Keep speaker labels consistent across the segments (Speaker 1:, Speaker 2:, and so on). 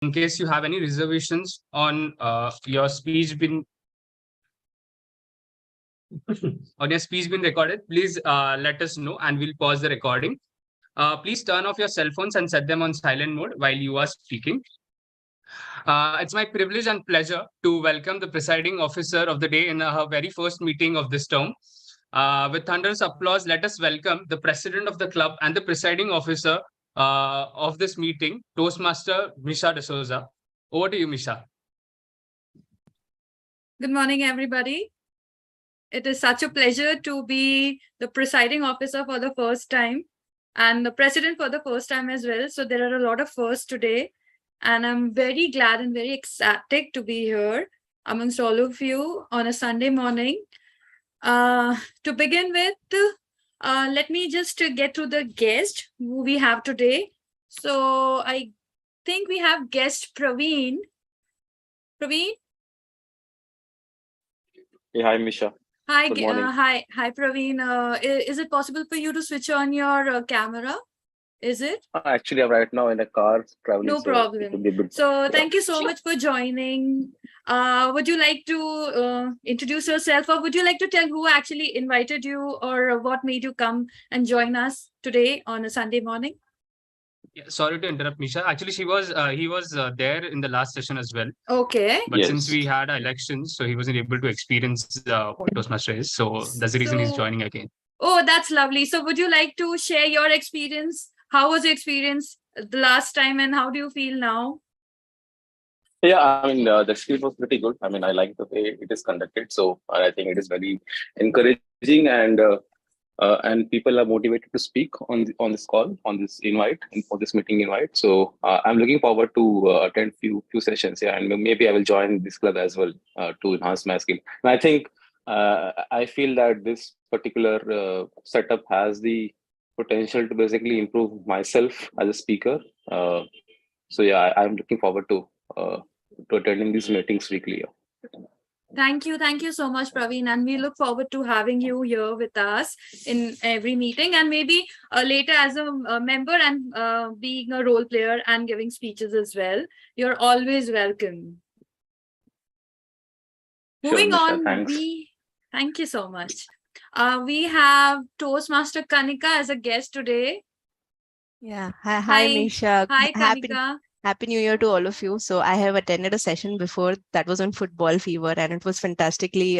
Speaker 1: in case you have any reservations on your speech been recorded, please let us know and we'll pause the recording. Please turn off your cell phones and set them on silent mode while you are speaking. It's my privilege and pleasure to welcome the presiding officer of the day in her very first meeting of this term. With thunderous applause, let us welcome the president of the club and the presiding officer of this meeting, Toastmaster Misha D'Souza. Over to you, Misha.
Speaker 2: Good morning, everybody. It is such a pleasure to be the presiding officer for the first time and the president for the first time as well. So there are a lot of firsts today. And I'm very glad and very ecstatic to be here amongst all of you on a Sunday morning. To begin with, let me just get to the guest who we have today. So I think we have guest Praveen. Praveen?
Speaker 3: Hey, hi, Misha.
Speaker 2: Hi,
Speaker 3: Good morning.
Speaker 2: hi, Praveen. Is it possible for you to switch on your camera? Is it?
Speaker 3: Actually, I'm right now in a car traveling.
Speaker 2: No problem. So thank you so much for joining. Would you like to introduce yourself, or would you like to tell who actually invited you, or what made you come and join us today on a Sunday morning?
Speaker 1: Yeah, sorry to interrupt, Misha. Actually, he was there in the last session as well.
Speaker 2: Okay.
Speaker 1: But
Speaker 3: Yes.
Speaker 1: since we had elections, so he wasn't able to experience what Toastmaster is. So that's the reason he's joining again.
Speaker 2: Oh, that's lovely. So would you like to share your experience? How was your experience the last time, and how do you feel now?
Speaker 3: Yeah, I mean, the experience was pretty good. I mean, I like the way it is conducted. So I think it is very encouraging, and people are motivated to speak on this call, on this invite, for this meeting invite. So I'm looking forward to attend few sessions. Yeah, and maybe I will join this club as well to enhance my skill. And I think I feel that this particular setup has the potential to basically improve myself as a speaker. So yeah, I'm looking forward to attending these meetings weekly. Yeah.
Speaker 2: Thank you so much, Praveen, and we look forward to having you here with us in every meeting, and maybe later as a member and being a role player and giving speeches as well. You're always welcome. Moving
Speaker 3: Misha,
Speaker 2: on,
Speaker 3: thanks.
Speaker 2: thank you so much. We have Toastmaster Kanika as a guest today.
Speaker 4: Yeah. Hi, Misha.
Speaker 2: Hi, Kanika.
Speaker 4: Happy New Year to all of you. So I have attended a session before that was on football fever, and it was fantastically,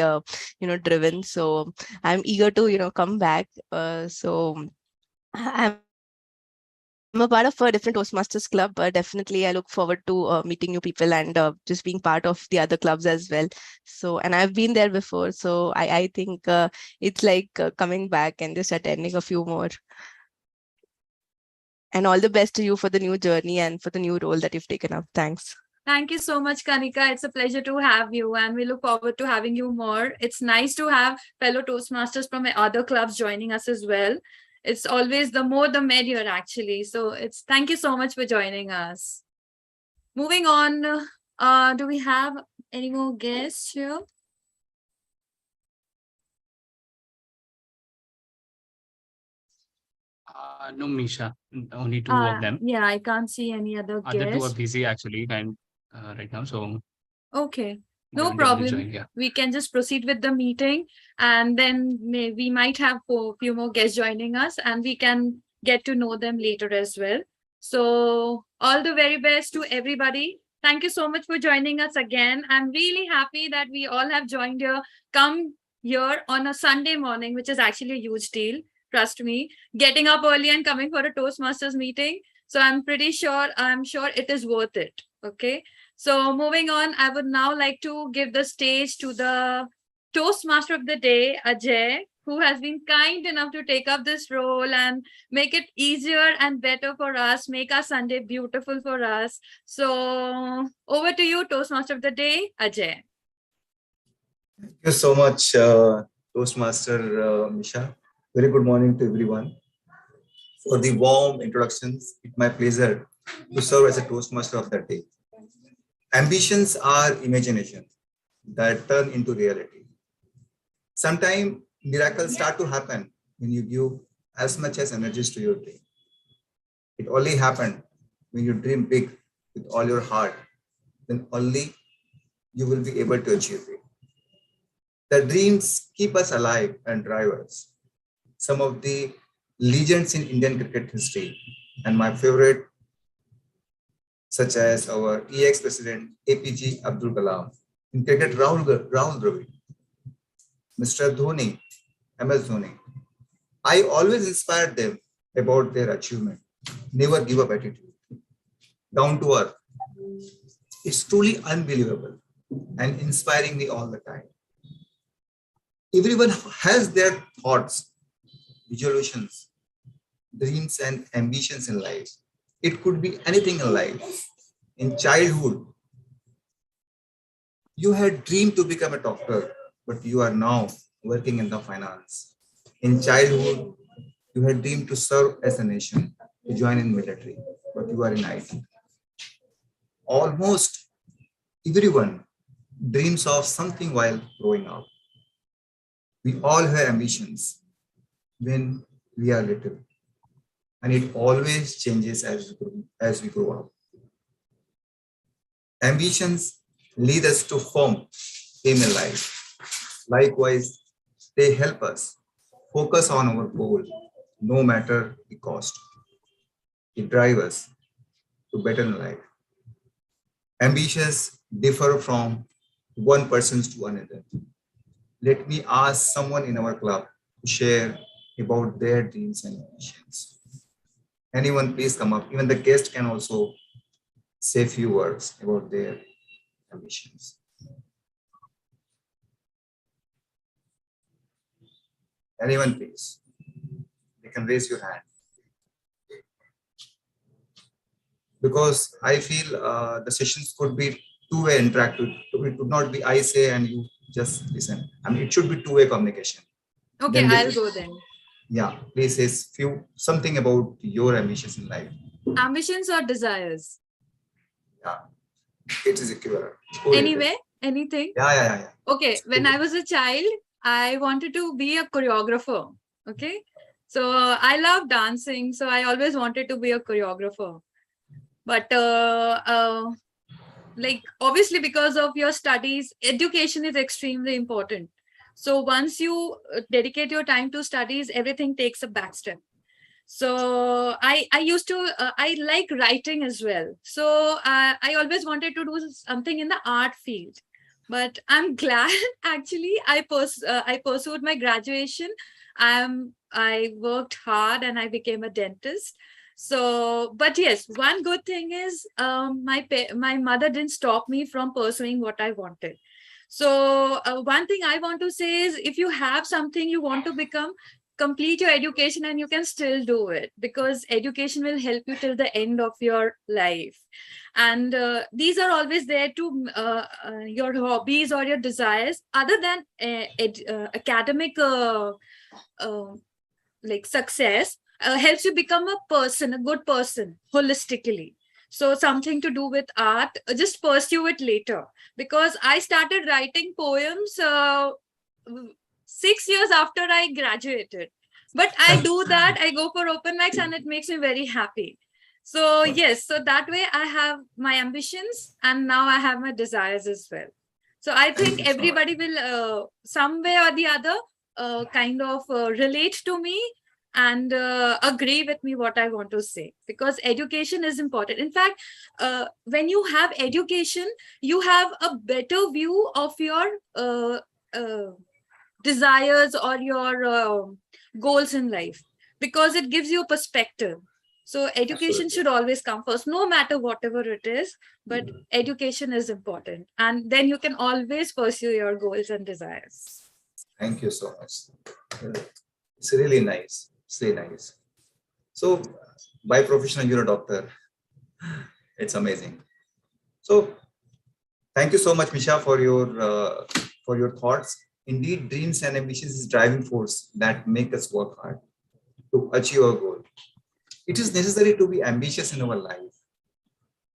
Speaker 4: driven. So I'm eager to, come back. So I'm a part of a different Toastmasters club, but definitely I look forward to meeting new people and just being part of the other clubs as well. So, and I've been there before. So I think it's like coming back and just attending a few more. And all the best to you for the new journey and for the new role that you've taken up. Thanks.
Speaker 2: Thank you so much, Kanika. It's a pleasure to have you, and we look forward to having you more. It's nice to have fellow Toastmasters from other clubs joining us as well. It's always the more the merrier, actually. So thank you so much for joining us. Moving on, do we have any more guests here?
Speaker 1: No, Misha. Only two of them.
Speaker 2: Yeah, I can't see any other guests.
Speaker 1: Other two are busy actually, and right now. So
Speaker 2: okay, no problem.
Speaker 1: Join, yeah.
Speaker 2: We can just proceed with the meeting, and then we might have a few more guests joining us, and we can get to know them later as well. So all the very best to everybody. Thank you so much for joining us again. I'm really happy that we all have joined here. Come here on a Sunday morning, which is actually a huge deal. Trust me, getting up early and coming for a Toastmasters meeting. So I'm sure it is worth it. Okay. So moving on, I would now like to give the stage to the Toastmaster of the day, Ajay, who has been kind enough to take up this role and make it easier and better for us, make our Sunday beautiful for us. So over to you, Toastmaster of the day, Ajay.
Speaker 5: Thank you so much, Toastmaster Misha. Very good morning to everyone. For the warm introductions, it's my pleasure to serve as a Toastmaster of the day. Ambitions are imagination that turn into reality. Sometimes miracles start to happen when you give as much as energies to your day. It only happens when you dream big with all your heart, then only you will be able to achieve it. The dreams keep us alive and drive us. Some of the legends in Indian cricket history, and my favorite, such as our ex-president APG Abdul Kalam, in cricket Rahul Dravid, Mr. Dhoni, MS Dhoni. I always inspired them about their achievement. Never give up attitude. Down to earth. It's truly unbelievable and inspiring me all the time. Everyone has their thoughts, resolutions, dreams and ambitions in life. It could be anything in life. In childhood, you had dreamed to become a doctor, but you are now working in the finance. In childhood, you had dreamed to serve as a nation, to join in military, but you are in IT. Almost everyone dreams of something while growing up. We all have ambitions when we are little, and it always changes as we grow up. Ambitions lead us to form aim in life. Likewise, they help us focus on our goal, no matter the cost. They drive us to better in life. Ambitions differ from one person to another. Let me ask someone in our club to share about their dreams and ambitions. Anyone, please come up. Even the guest can also say a few words about their ambitions. Anyone, please. You can raise your hand. Because I feel the sessions could be two-way interactive. It would not be I say and you just listen. I mean, it should be two-way communication.
Speaker 2: Okay,
Speaker 5: Then
Speaker 2: I'll go then.
Speaker 5: Yeah, please say something about your ambitions in life.
Speaker 2: Ambitions or desires?
Speaker 5: Yeah, it is equivalent. Correlated.
Speaker 2: Anyway, anything?
Speaker 5: Yeah.
Speaker 2: Okay, when I was a child, I wanted to be a choreographer. Okay, so I love dancing, so I always wanted to be a choreographer. But like obviously because of your studies, education is extremely important. So once you dedicate your time to studies, everything takes a back step. So I used to I like writing as well. So I always wanted to do something in the art field. But I'm glad actually I pursued my graduation. I worked hard and I became a dentist. So, but yes, one good thing is my mother didn't stop me from pursuing what I wanted. So one thing I want to say is if you have something you want to become, complete your education and you can still do it, because education will help you till the end of your life. And these are always there to your hobbies or your desires other than academic like success helps you become a person, a good person holistically. So something to do with art, just pursue it later, because I started writing poems 6 years after I graduated. But I do that, I go for open mics and it makes me very happy. So yes, so that way I have my ambitions and now I have my desires as well. So I think everybody will some way or the other kind of relate to me and agree with me what I want to say, because education is important. In fact, when you have education, you have a better view of your desires or your goals in life, because it gives you a perspective. So education should always come first, no matter whatever it is, but education is important. And then you can always pursue your goals and desires.
Speaker 5: Thank you so much. It's really nice. It's really nice. So by profession, you're a doctor. It's amazing. So thank you so much, Misha, for your thoughts. Indeed, dreams and ambitions is driving force that make us work hard to achieve our goal. It is necessary to be ambitious in our life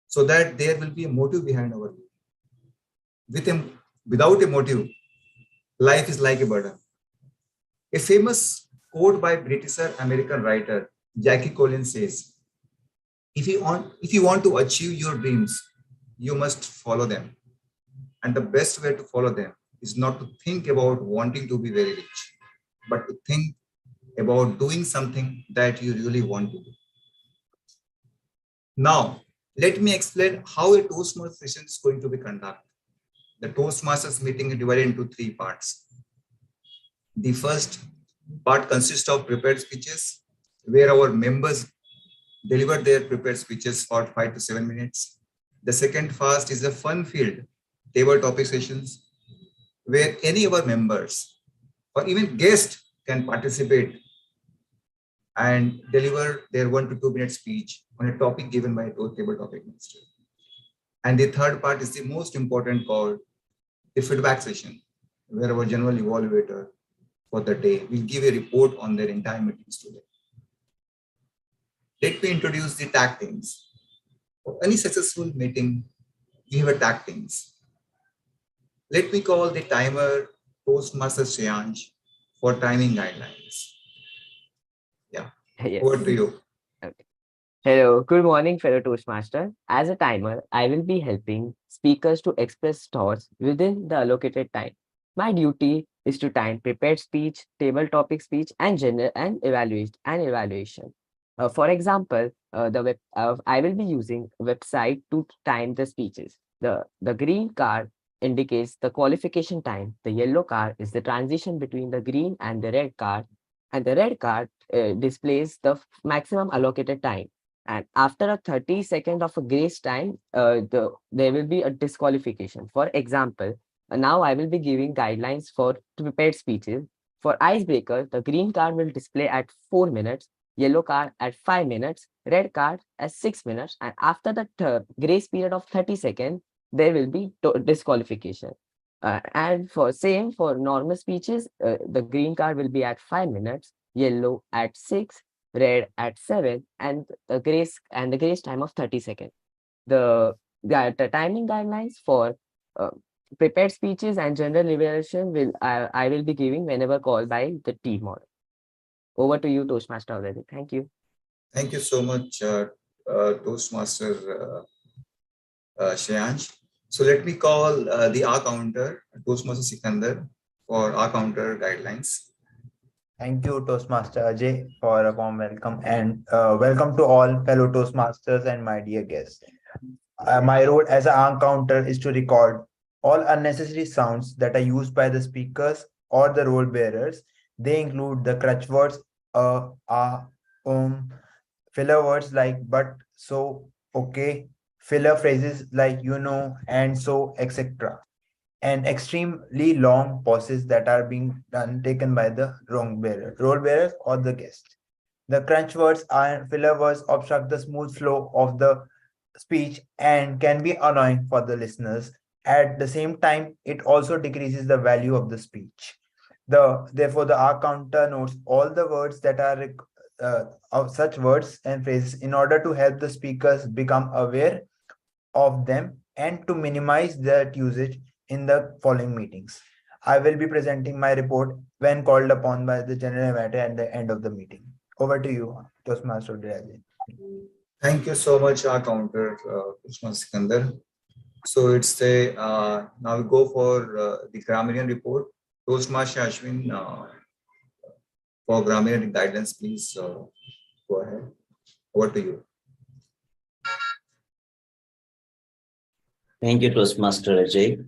Speaker 5: so that there will be a motive behind our life. Without a motive, life is like a burden. A famous quote by British American writer Jackie Collins says, if you want to achieve your dreams, you must follow them. And the best way to follow them is not to think about wanting to be very rich, but to think about doing something that you really want to do. Now, let me explain how a Toastmaster session is going to be conducted. The Toastmasters meeting is divided into 3 parts. The first part consists of prepared speeches, where our members deliver their prepared speeches for 5 to 7 minutes. The second part is a fun-filled table topic sessions, where any of our members or even guests can participate and deliver their 1 to 2 minute speech on a topic given by a table topic master. And the third part is the most important, called the feedback session, where our general evaluator for the day will give a report on their entire meetings today. Let me introduce the tag teams. For any successful meeting, we have a tag teams. Let me call the timer Toastmaster Shreyansh for timing guidelines. Yeah,
Speaker 6: Yes.
Speaker 5: over to you.
Speaker 6: Okay. Hello, good morning, fellow Toastmaster. As a timer, I will be helping speakers to express thoughts within the allocated time. My duty is to time prepared speech, table topic speech, and general and evaluation. For example, I will be using website to time the speeches. The green card indicates the qualification time. The yellow card is the transition between the green and the red card, and the red card displays the maximum allocated time. And after a 30-second of a grace time, there will be a disqualification. For example, now I will be giving guidelines for prepared speeches. For icebreaker, the green card will display at 4 minutes, yellow card at 5 minutes, red card at 6 minutes, and after the grace period of 30 seconds, there will be disqualification. And for normal speeches, the green card will be at 5 minutes, yellow at 6, red at 7, and the grace time of 30 seconds. The timing guidelines for prepared speeches and general evaluation I will be giving whenever called by the team model. Over to you, Toastmaster already. Thank you.
Speaker 5: Thank you so much, Toastmaster Shreyansh. So let me call the R counter, Toastmaster Sikandar, for R counter guidelines.
Speaker 7: Thank you, Toastmaster Ajay, for a warm welcome, and welcome to all fellow Toastmasters and my dear guests. My role as an counter is to record all unnecessary sounds that are used by the speakers or the role bearers. They include the crutch words, filler words like but, so, okay, filler phrases like you know, and so, etc. And extremely long pauses that are being taken by the role bearers or the guest. The crunch words and filler words obstruct the smooth flow of the speech and can be annoying for the listeners. At the same time, it also decreases the value of the speech. Therefore, the R counter notes all the words that are of such words and phrases in order to help the speakers become aware of them and to minimize that usage in the following meetings. I will be presenting my report when called upon by the general manager at the end of the meeting. Over to you, Toastmaster Rajan.
Speaker 5: Thank you so much, our counter, Toastmaster Sikandar. So it's the now we go for the grammarian report. Toastmaster Ashwin, for grammarian guidance, please go ahead. Over to you.
Speaker 8: Thank you, Toastmaster Ajay.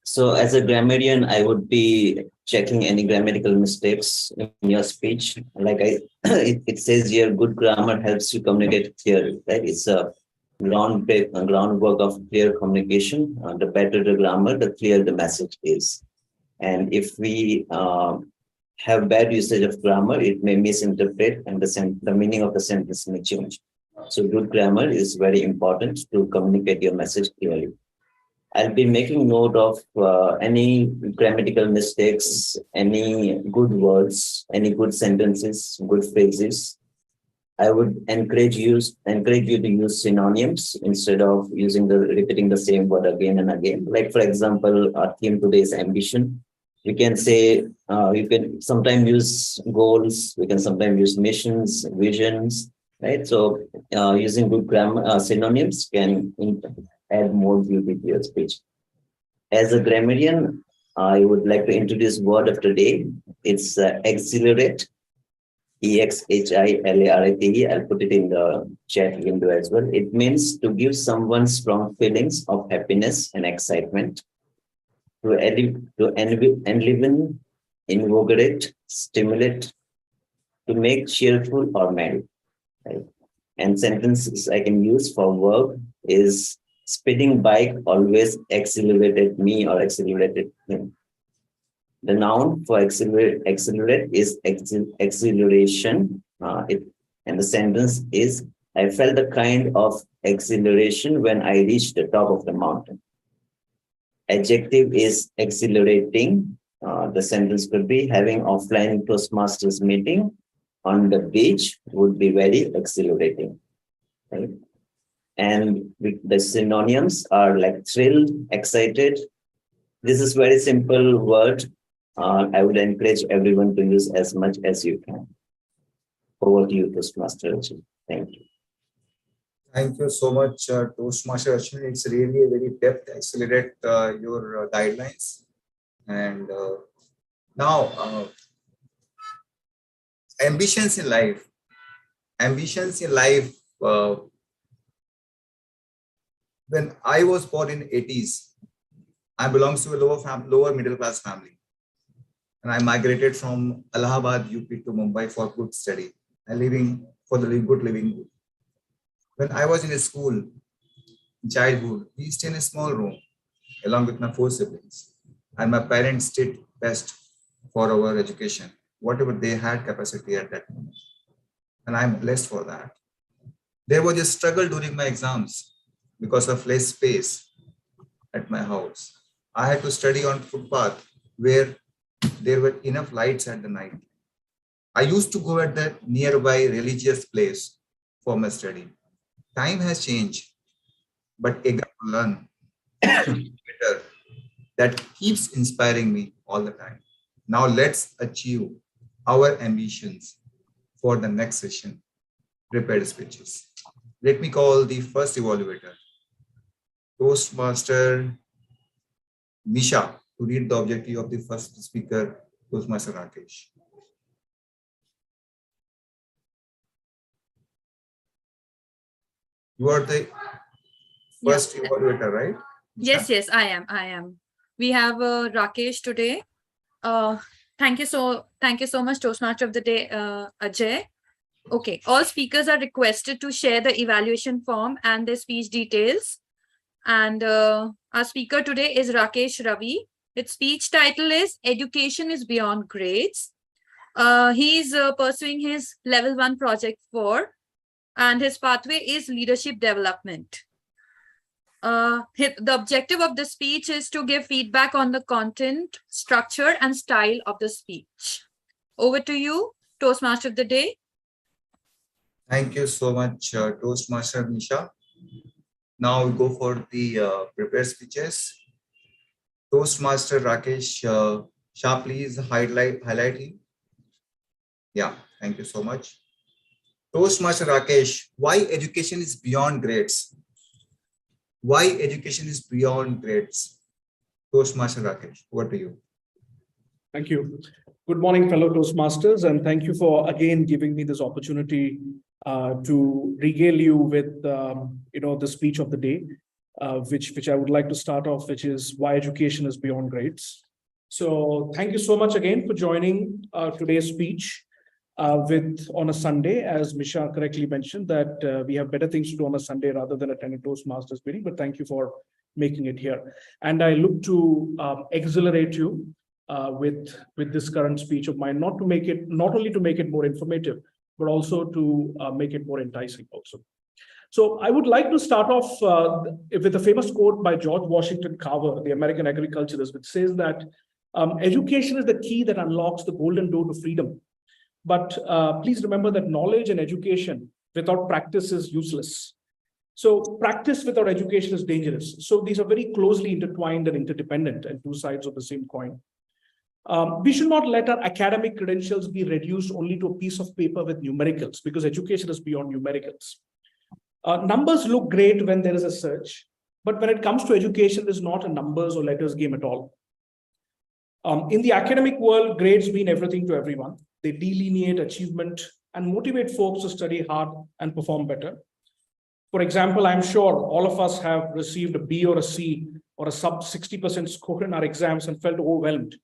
Speaker 8: So as a grammarian, I would be checking any grammatical mistakes in your speech. Like it says here, good grammar helps you communicate clearly, right? It's a groundwork of clear communication. The better the grammar, the clearer the message is. And if we have bad usage of grammar, it may misinterpret and the meaning of the sentence may change. So good grammar is very important to communicate your message clearly. I'll be making note of any grammatical mistakes, any good words, any good sentences, good phrases. I would encourage you to use synonyms instead of repeating the same word again and again. Like, for example, our theme today is ambition. We can say, you can sometimes use goals, we can sometimes use missions, visions, right? So using good grammar synonyms can add more beauty to your speech. As a grammarian, I would like to introduce word of the day. It's exhilarate, EXHILARATE. I'll put it in the chat window as well. It means to give someone strong feelings of happiness and excitement, to enliven, invigorate, stimulate, to make cheerful or merry. Right? And sentences I can use for verb is speeding bike always accelerated me or accelerated him. The noun for accelerate is acceleration. And the sentence is, I felt a kind of acceleration when I reached the top of the mountain. Adjective is exhilarating. The sentence could be, having offline Toastmasters meeting on the beach would be very exhilarating. Right? And the synonyms are like thrilled, excited. This is very simple word. I would encourage everyone to use as much as you can. Over to you, Toastmaster. Thank you.
Speaker 5: Thank you so much, Toastmaster Ashwin. It's really a very depth accelerate your guidelines. And now, ambitions in life. Ambitions in life. When I was born in 80s, I belongs to a lower middle class family. And I migrated from Allahabad, UP to Mumbai for good study and living for the good living. When I was in a school, in childhood, we stayed in a small room along with my 4 siblings. And my parents did best for our education, whatever they had capacity at that moment. And I'm blessed for that. There was a struggle during my exams because of less space at my house. I had to study on footpath where there were enough lights at the night. I used to go at the nearby religious place for my study. Time has changed, but eager to learn better. That keeps inspiring me all the time. Now let's achieve our ambitions for the next session, prepared speeches. Let me call the first evaluator, Toastmaster Misha, to read the objective of the first speaker, Toastmaster Rakesh. You are the first evaluator, right?
Speaker 2: Yes, yes, I am. We have Rakesh today. Thank you so much, Toastmaster of the Day, Ajay. Okay, all speakers are requested to share the evaluation form and their speech details. And our speaker today is Rakesh Ravi. Its speech title is Education is Beyond Grades. He's pursuing his level 1 project 4, and his pathway is leadership development. The objective of the speech is to give feedback on the content, structure, and style of the speech. Over to you, Toastmaster of the Day.
Speaker 5: Thank you so much, Toastmaster Nisha. Now we go for the prepared speeches. Toastmaster Rakesh Shah, please highlight him. Yeah, thank you so much. Toastmaster Rakesh, why education is beyond grades? Why education is beyond grades? Toastmaster Rakesh, over to you.
Speaker 9: Thank you. Good morning, fellow Toastmasters, and thank you for again giving me this opportunity to regale you with the speech of the day, which I would like to start off, which is why education is beyond grades. So thank you so much again for joining today's speech on a Sunday. As Misha correctly mentioned, that we have better things to do on a Sunday rather than attending Toastmasters meeting. But thank you for making it here, and I look to exhilarate you with this current speech of mine, not only to make it more informative, but also to make it more enticing also. So I would like to start off with a famous quote by George Washington Carver, the American agriculturist, which says that education is the key that unlocks the golden door to freedom. But please remember that knowledge and education without practice is useless. So practice without education is dangerous. So these are very closely intertwined and interdependent and two sides of the same coin. We should not let our academic credentials be reduced only to a piece of paper with numericals, because education is beyond numericals. Numbers look great when there is a search, but when it comes to education, it's not a numbers or letters game at all. In the academic world, grades mean everything to everyone. They delineate achievement and motivate folks to study hard and perform better. For example, I'm sure all of us have received a B or a C or a sub 60% score in our exams and felt overwhelmed,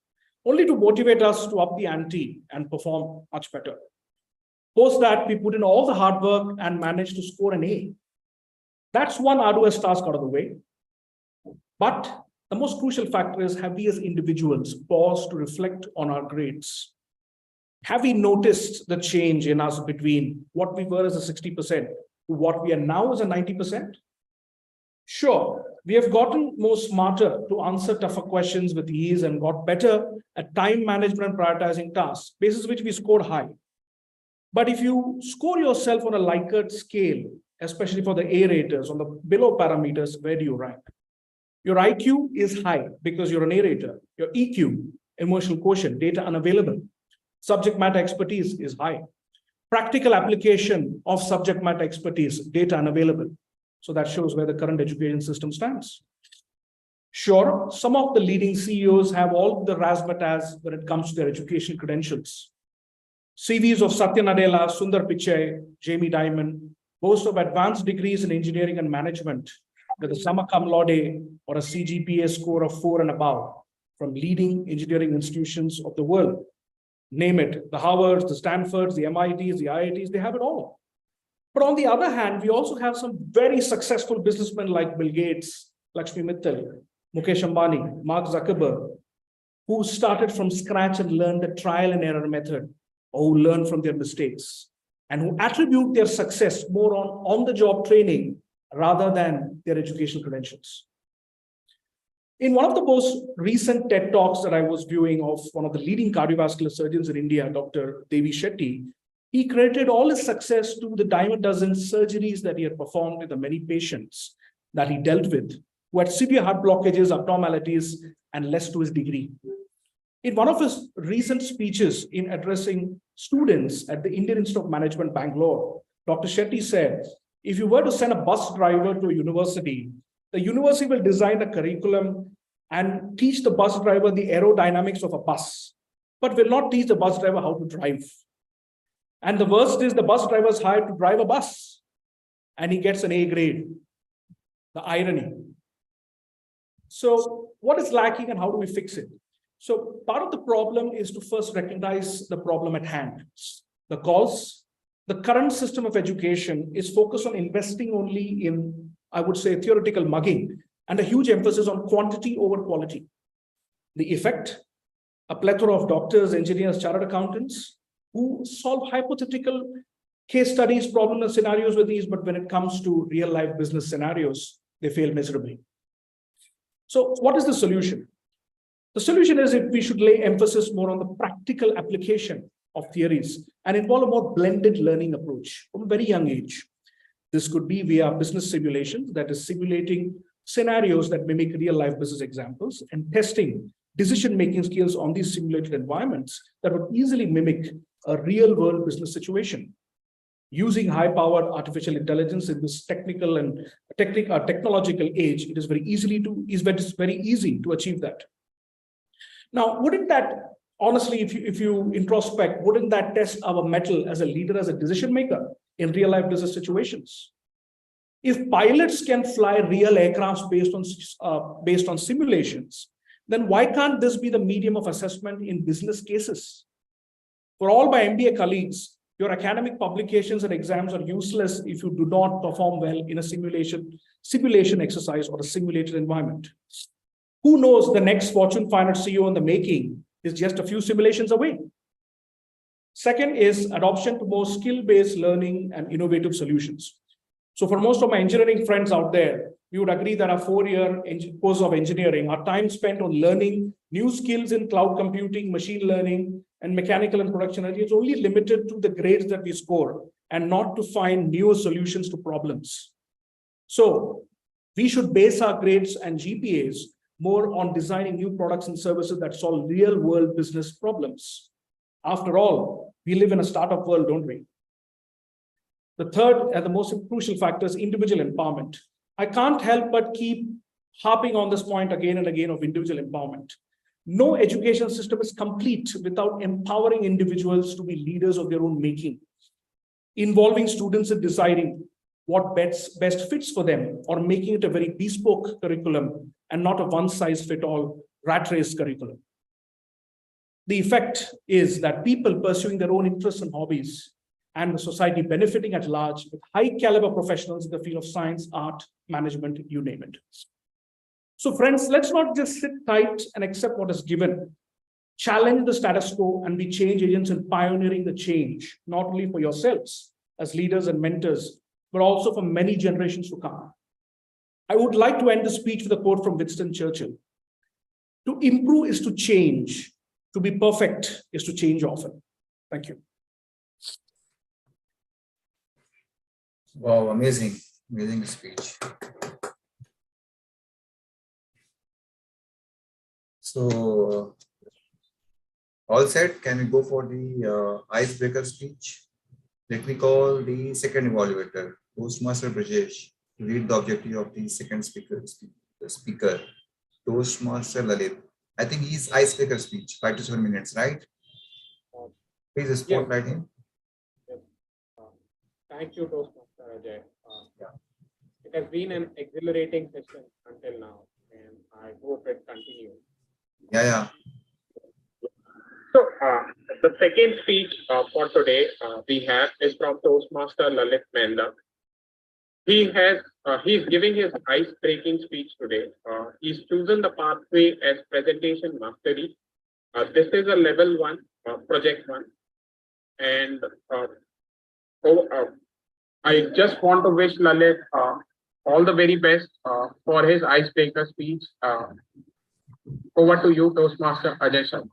Speaker 9: only to motivate us to up the ante and perform much better. Post that, we put in all the hard work and managed to score an A. That's one arduous task out of the way. But the most crucial factor is, have we as individuals paused to reflect on our grades? Have we noticed the change in us between what we were as a 60% to what we are now as a 90%? Sure, we have gotten more smarter to answer tougher questions with ease and got better at time management and prioritizing tasks, basis which we scored high. But if you score yourself on a Likert scale, especially for the A raters, on the below parameters, where do you rank? Your IQ is high because you're an A rater. Your EQ, emotional quotient, data unavailable. Subject matter expertise is high. Practical application of subject matter expertise, data unavailable. So that shows where the current education system stands. Sure, some of the leading CEOs have all the razzmatazz when it comes to their education credentials. CVs of Satya Nadella, Sundar Pichai, Jamie Dimon boast of advanced degrees in engineering and management with a summa cum laude or a CGPA score of 4 and above from leading engineering institutions of the world. Name it, the Harvards, the Stanfords, the MITs, the IITs, they have it all. But on the other hand, we also have some very successful businessmen like Bill Gates, Lakshmi Mittal, Mukesh Ambani, Mark Zuckerberg, who started from scratch and learned the trial and error method, or who learn from their mistakes, and who attribute their success more on the job training rather than their educational credentials. In one of the most recent TED Talks that I was viewing of one of the leading cardiovascular surgeons in India, Dr. Devi Shetty, he credited all his success to the dime a dozen surgeries that he had performed with the many patients that he dealt with, who had severe heart blockages, abnormalities, and less to his degree. In one of his recent speeches in addressing students at the Indian Institute of Management, Bangalore, Dr. Shetty said, if you were to send a bus driver to a university, the university will design a curriculum and teach the bus driver the aerodynamics of a bus, but will not teach the bus driver how to drive. And the worst is the bus driver is hired to drive a bus and he gets an A grade. The irony. So what is lacking and how do we fix it? So part of the problem is to first recognize the problem at hand. The cause, the current system of education is focused on investing only in, I would say, theoretical mugging and a huge emphasis on quantity over quality. The effect, a plethora of doctors, engineers, chartered accountants who solve hypothetical case studies, problem and scenarios with these, but when it comes to real life business scenarios, they fail miserably. So what is the solution? The solution is if we should lay emphasis more on the practical application of theories and involve a more blended learning approach from a very young age. This could be via business simulations, that is simulating scenarios that mimic real life business examples and testing decision-making skills on these simulated environments that would easily mimic a real world business situation. Using high-powered artificial intelligence in this technical and technological age, it is very easy to achieve that. Now, wouldn't that, honestly, if you introspect, wouldn't that test our mettle as a leader, as a decision maker in real life business situations? If pilots can fly real aircrafts based on simulations, then why can't this be the medium of assessment in business cases? For all my MBA colleagues, your academic publications and exams are useless if you do not perform well in a simulation exercise or a simulated environment. Who knows, the next Fortune 500 CEO in the making is just a few simulations away. Second is adoption to more skill-based learning and innovative solutions. So for most of my engineering friends out there, you would agree that our 4-year course of engineering, our time spent on learning new skills in cloud computing, machine learning, and mechanical and production energy is only limited to the grades that we score and not to find newer solutions to problems. So we should base our grades and GPAs more on designing new products and services that solve real world business problems. After all, we live in a startup world, don't we? The third and the most crucial factor is individual empowerment. I can't help but keep harping on this point again and again of individual empowerment. No education system is complete without empowering individuals to be leaders of their own making, involving students in deciding what best fits for them, or making it a very bespoke curriculum and not a one-size-fits-all rat race curriculum. The effect is that people pursuing their own interests and hobbies, and the society benefiting at large with high caliber professionals in the field of science, art, management, you name it. So friends, let's not just sit tight and accept what is given. Challenge the status quo and be change agents in pioneering the change, not only for yourselves as leaders and mentors, but also for many generations to come. I would like to end the speech with a quote from Winston Churchill. To improve is to change. To be perfect is to change often. Thank you.
Speaker 5: Wow, amazing, amazing speech. So, all set, can we go for the icebreaker speech? Let me call the second evaluator, Toastmaster Brajesh, to read the objective of the second speaker, Toastmaster Lalit. I think he's icebreaker speech, 5 to 7 minutes, right? Please spotlight him.
Speaker 10: Thank you, Toastmaster Ajay. It has been an exhilarating session until now, and I hope it continues.
Speaker 5: Yeah.
Speaker 10: So, the second speech for today we have is from Toastmaster Lalit Menda. He's giving his ice-breaking speech today. He's chosen the pathway as presentation mastery. This is a level 1, project 1, and I just want to wish Lalit all the very best for his icebreaker speech. Over to you, Toastmaster Ajay sir.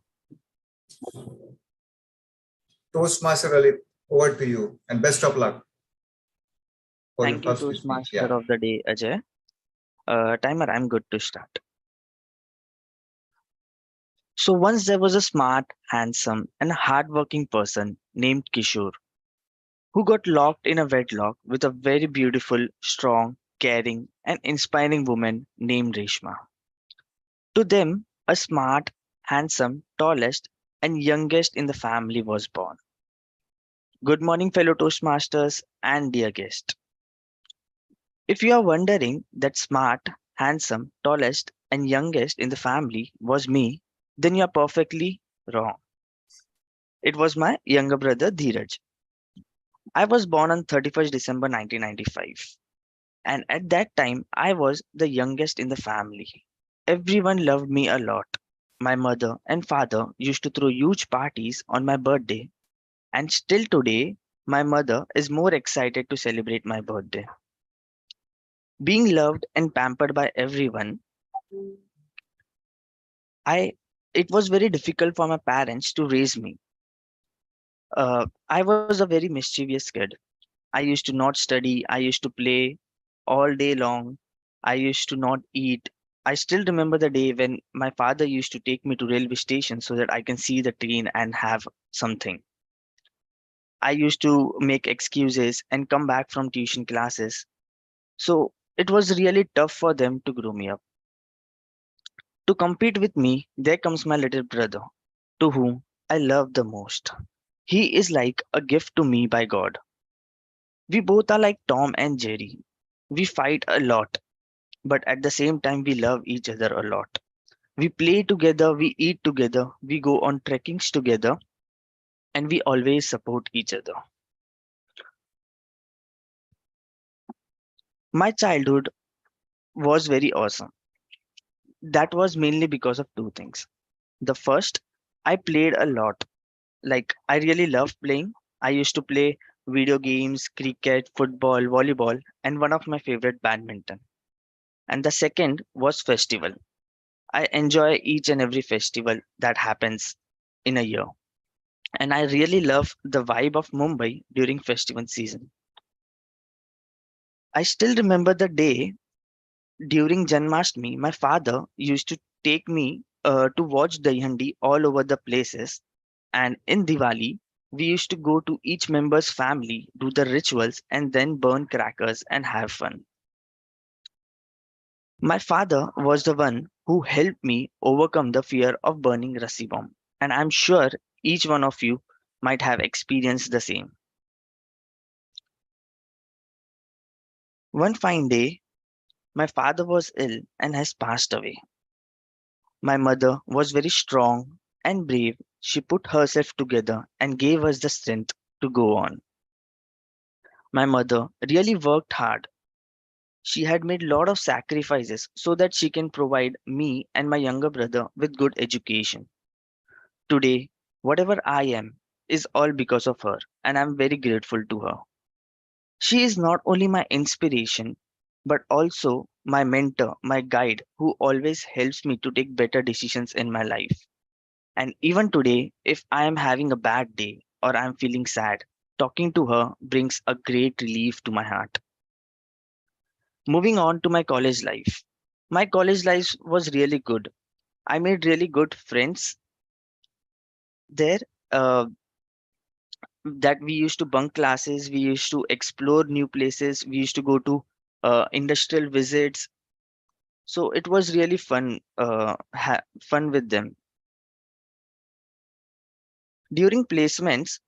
Speaker 5: Toastmaster Lalit, over to you, and best of luck.
Speaker 11: Thank you, Toastmaster of the day, Ajay. Timer, I'm good to start. So once there was a smart, handsome, and hardworking person named Kishore, who got locked in a wedlock with a very beautiful, strong, caring, and inspiring woman named Reshma. To them, a smart, handsome, tallest, and youngest in the family was born. Good morning, fellow Toastmasters and dear guest. If you are wondering that smart, handsome, tallest, and youngest in the family was me, then you are perfectly wrong. It was my younger brother Dheeraj. I was born on 31st December 1995, and at that time I was the youngest in the family. Everyone loved me a lot. My mother and father used to throw huge parties on my birthday, and still today my mother is more excited to celebrate my birthday. Being loved and pampered by everyone, it was very difficult for my parents to raise me. I was a very mischievous kid. I used to not study. I used to play all day long. I used to not eat. I still remember the day when my father used to take me to railway station so that I can see the train and have something. I used to make excuses and come back from tuition classes. So it was really tough for them to grow me up. To compete with me, there comes my little brother, to whom I love the most. He is like a gift to me by God. We both are like Tom and Jerry. We fight a lot, but at the same time, we love each other a lot. We play together, we eat together, we go on trekkings together, and we always support each other. My childhood was very awesome. That was mainly because of two things. The first, I played a lot. Like, I really loved playing. I used to play video games, cricket, football, volleyball, and one of my favorite, badminton. And the second was festival. I enjoy each and every festival that happens in a year. And I really love the vibe of Mumbai during festival season. I still remember the day During Janmashtami, my father used to take me to watch Dahandi all over the places. And in Diwali, we used to go to each member's family, do the rituals, and then burn crackers and have fun. My father was the one who helped me overcome the fear of burning Rassi bomb. And I'm sure each one of you might have experienced the same. One fine day, my father was ill and has passed away. My mother was very strong and brave. She put herself together and gave us the strength to go on. My mother really worked hard. She had made a lot of sacrifices so that she can provide me and my younger brother with good education. Today, whatever I am is all because of her, and I'm very grateful to her. She is not only my inspiration, but also my mentor, my guide, who always helps me to take better decisions in my life. And even today, if I am having a bad day or I'm feeling sad, talking to her brings a great relief to my heart. Moving on to my college life. My college life was really good. I made really good friends there. That we used to bunk classes, we used to explore new places, we used to go to industrial visits. So it was really fun, fun with them. During placements,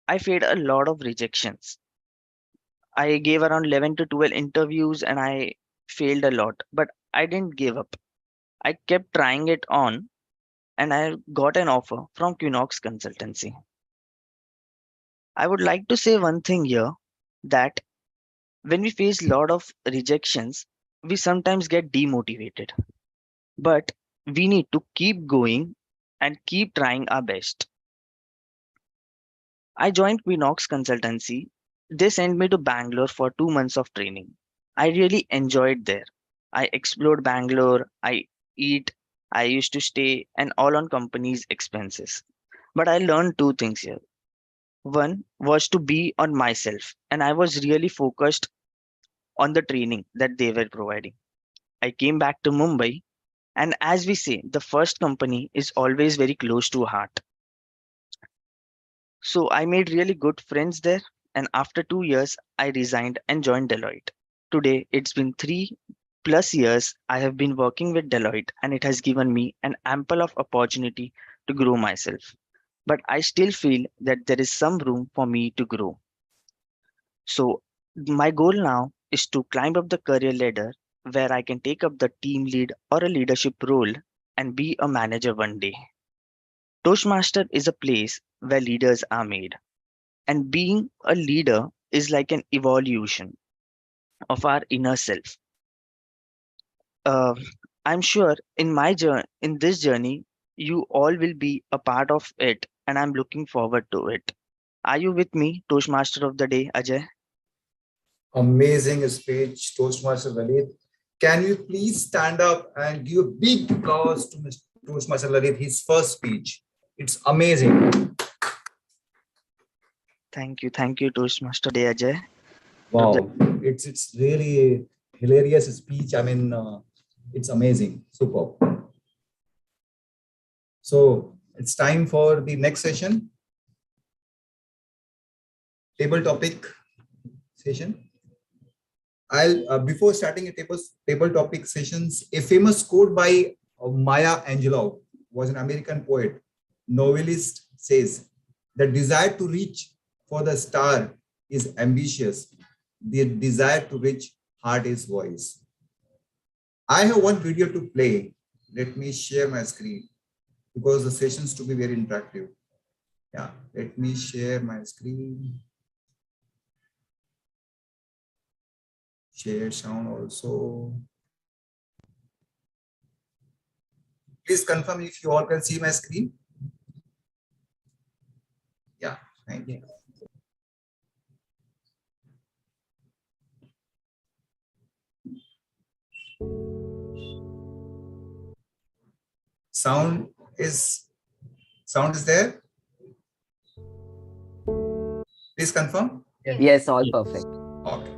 Speaker 11: I faced a lot of rejections. I gave around 11 to 12 interviews and I failed a lot, but I didn't give up. I kept trying it on and I got an offer from Quinox Consultancy. I would like to say one thing here, that when we face a lot of rejections, we sometimes get demotivated, but we need to keep going and keep trying our best. I joined Quinox Consultancy. They sent me to Bangalore for 2 months of training. I really enjoyed there. I explored Bangalore, I eat, I used to stay, and all on company's expenses. But I learned two things here. One was to be on myself, and I was really focused on the training that they were providing. I came back to Mumbai, and as we say, the first company is always very close to heart. So I made really good friends there, and after 2 years, I resigned and joined Deloitte. Today, it's been 3+ years I have been working with Deloitte, and it has given me an ample of opportunity to grow myself. But I still feel that there is some room for me to grow. So my goal now is to climb up the career ladder where I can take up the team lead or a leadership role and be a manager one day. Toastmaster is a place where leaders are made, and being a leader is like an evolution of our inner self. Uh, I'm sure in this journey, you all will be a part of it, and I'm looking forward to it. Are you with me, Toastmaster of the day, Ajay?
Speaker 5: Amazing speech, Toastmaster Lalit. Can you please stand up and give a big applause to Mr. Toastmaster Lalit, his first speech? It's amazing.
Speaker 11: Thank you, Toastmaster Day, Ajay.
Speaker 5: Wow, it's really a hilarious speech. I mean, it's amazing, superb. So it's time for the next session, table topic session. I'll before starting a table topic sessions, a famous quote by Maya Angelou, was an American poet, novelist, says, "The desire to reach for the star is ambitious. The desire to reach heart is voice." I have one video to play. Let me share my screen because the sessions to be very interactive. Yeah, let me share my screen. Share sound also. Please confirm if you all can see my screen. Yeah, thank you. Sound is there. Please confirm.
Speaker 6: Yes, all perfect.
Speaker 5: Okay.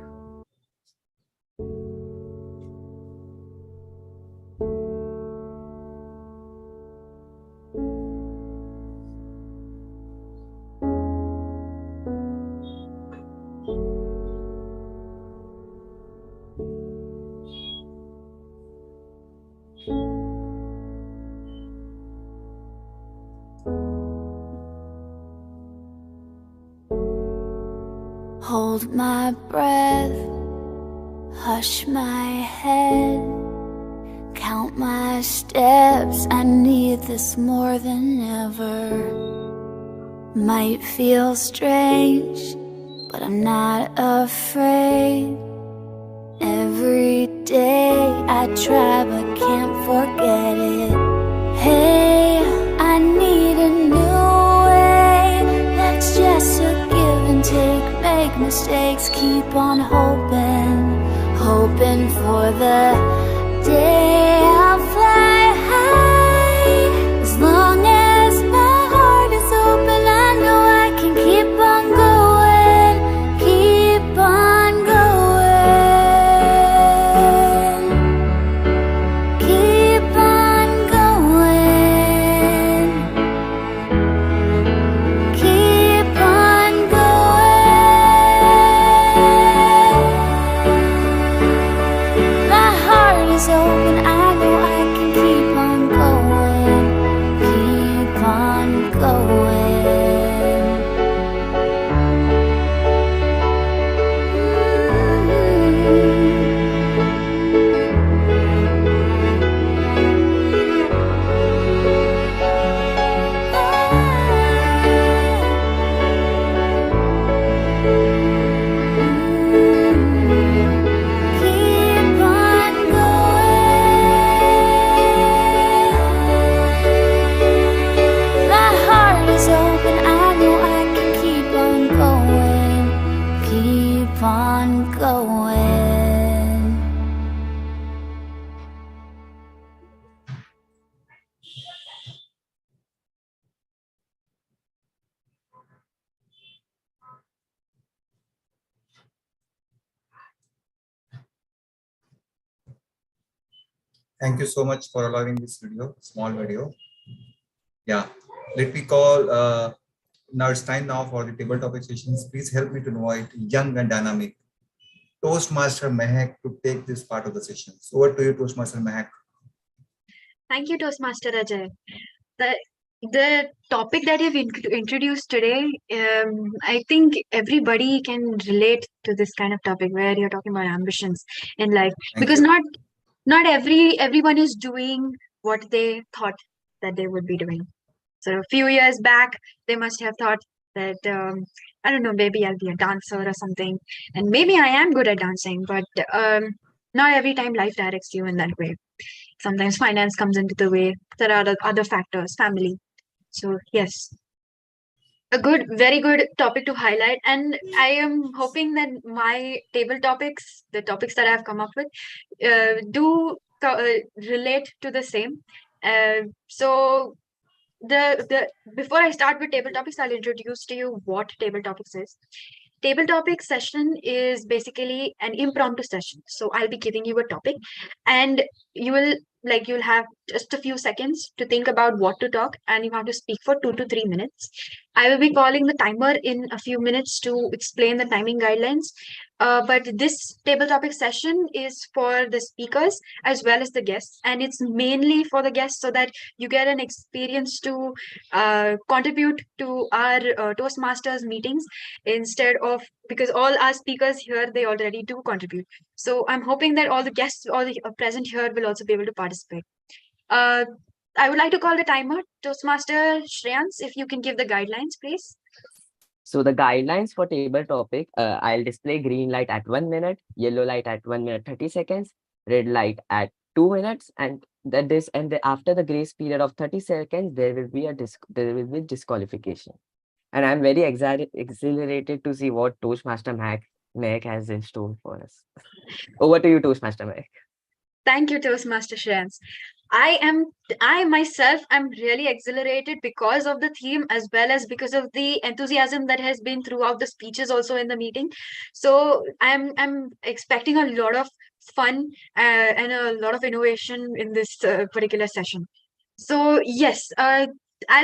Speaker 12: Hold my breath, hush my head, count my steps. I need this more than ever. Might feel strange, but I'm not afraid. Every day I try but can't forget it. Hey, I need a new way. Let's just a give and take, make mistakes, keep on hoping, hoping for the day I'll fly high. As long as my heart is open, I know I can keep on going, keep on going, keep on going, keep on going. My heart is open, I know I can keep on going, keep on going. Keep on going. My heart is open, I know I can keep on going, keep on going.
Speaker 5: Thank you so much for allowing this video, small video. Yeah, let me call. Now it's time now for the table topic sessions. Please help me to invite young and dynamic Toastmaster Mehak to take this part of the session. So over to you, Toastmaster Mehak.
Speaker 2: Thank you, Toastmaster Ajay. The topic that you've introduced today, I think everybody can relate to this kind of topic where you're talking about ambitions in life,
Speaker 5: Thank
Speaker 2: because
Speaker 5: you.
Speaker 2: not everyone is doing what they thought that they would be doing. So a few years back, they must have thought that I don't know, maybe I'll be a dancer or something, and maybe I am good at dancing, but not every time life directs you in that way. Sometimes finance comes into the way. There are other factors, family. So yes, a very good topic to highlight. And I am hoping that my table topics, the topics that I've come up with, do relate to the same. So the before I start with table topics, I'll introduce to you what table topics is. Table topic session is basically an impromptu session. So I'll be giving you a topic, and you'll have just a few seconds to think about what to talk, and you have to speak for 2 to 3 minutes. I will be calling the timer in a few minutes to explain the timing guidelines. But this table topic session is for the speakers as well as the guests, and it's mainly for the guests so that you get an experience to contribute to our Toastmasters meetings instead of, because all our speakers here, they already do contribute. So I'm hoping that all the guests, all the present here will also be able to participate. Uh, I would like to call the timer. Toastmaster Shreyans, if you can give the guidelines, please.
Speaker 6: So the guidelines for table topic, I'll display green light at 1 minute, yellow light at 1 minute 30 seconds, red light at 2 minutes, and after the grace period of 30 seconds, there will be disqualification. And I'm very exhilarated to see what Toastmaster Meg has in store for us. Over to you, Toastmaster Meg.
Speaker 2: Thank you, Toastmaster Shreyans. I myself am really exhilarated because of the theme as well as because of the enthusiasm that has been throughout the speeches also in the meeting. So I'm expecting a lot of fun and a lot of innovation in this particular session. So yes, I'll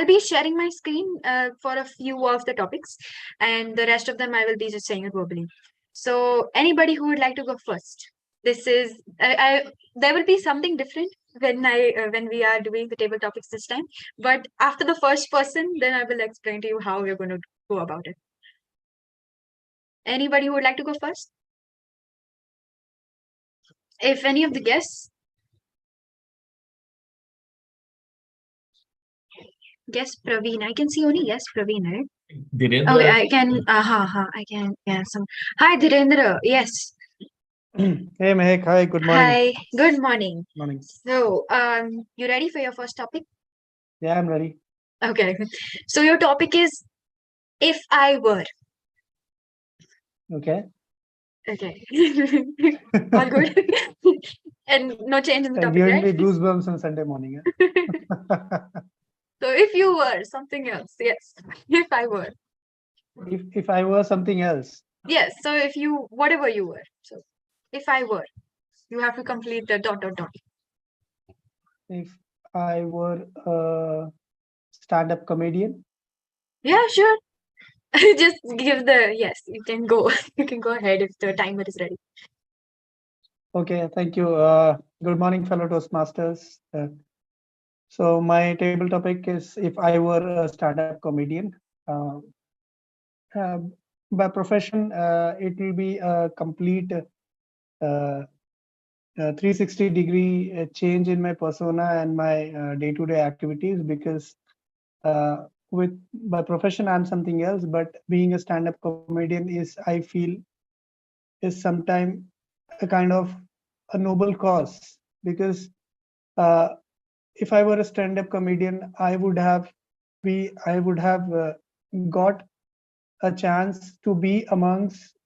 Speaker 2: be sharing my screen for a few of the topics, and the rest of them I will be just saying it verbally. So anybody who would like to go first? This is there will be something different when we are doing the table topics this time. But after the first person, then I will explain to you how we're going to go about it. Anybody who would like to go first? If any of the guests. Yes, Praveen. I can see only yes, Praveen, right?
Speaker 13: Dhirendra.
Speaker 2: Okay, I can. I can. Yeah. Some. Hi, Dhirendra. Yes.
Speaker 13: Hey Mehek, hi, good morning.
Speaker 2: Hi. Good morning.
Speaker 13: Morning.
Speaker 2: So, you ready for your first topic?
Speaker 13: Yeah, I'm ready.
Speaker 2: Okay. So your topic is if I were.
Speaker 13: Okay.
Speaker 2: Okay. All good. And no change in the topic,
Speaker 13: Giving
Speaker 2: right?
Speaker 13: me goosebumps on Sunday morning.
Speaker 2: So if you were something else, yes. If I were.
Speaker 13: If I were something else.
Speaker 2: Yes. So if you whatever you were. So if I were, you have to complete the dot dot dot.
Speaker 13: If I were a stand-up comedian.
Speaker 2: Yeah, sure. Just give the yes, you can go. You can go ahead if the timer is ready.
Speaker 13: Okay, thank you. Good morning, fellow Toastmasters. So my table topic is if I were a stand-up comedian. By profession, it will be a complete 360-degree change in my persona and my day-to-day activities, because with by profession I'm something else, but being a stand-up comedian is, I feel, is sometimes a kind of a noble cause, because if I were a stand-up comedian, I would have got a chance to be amongst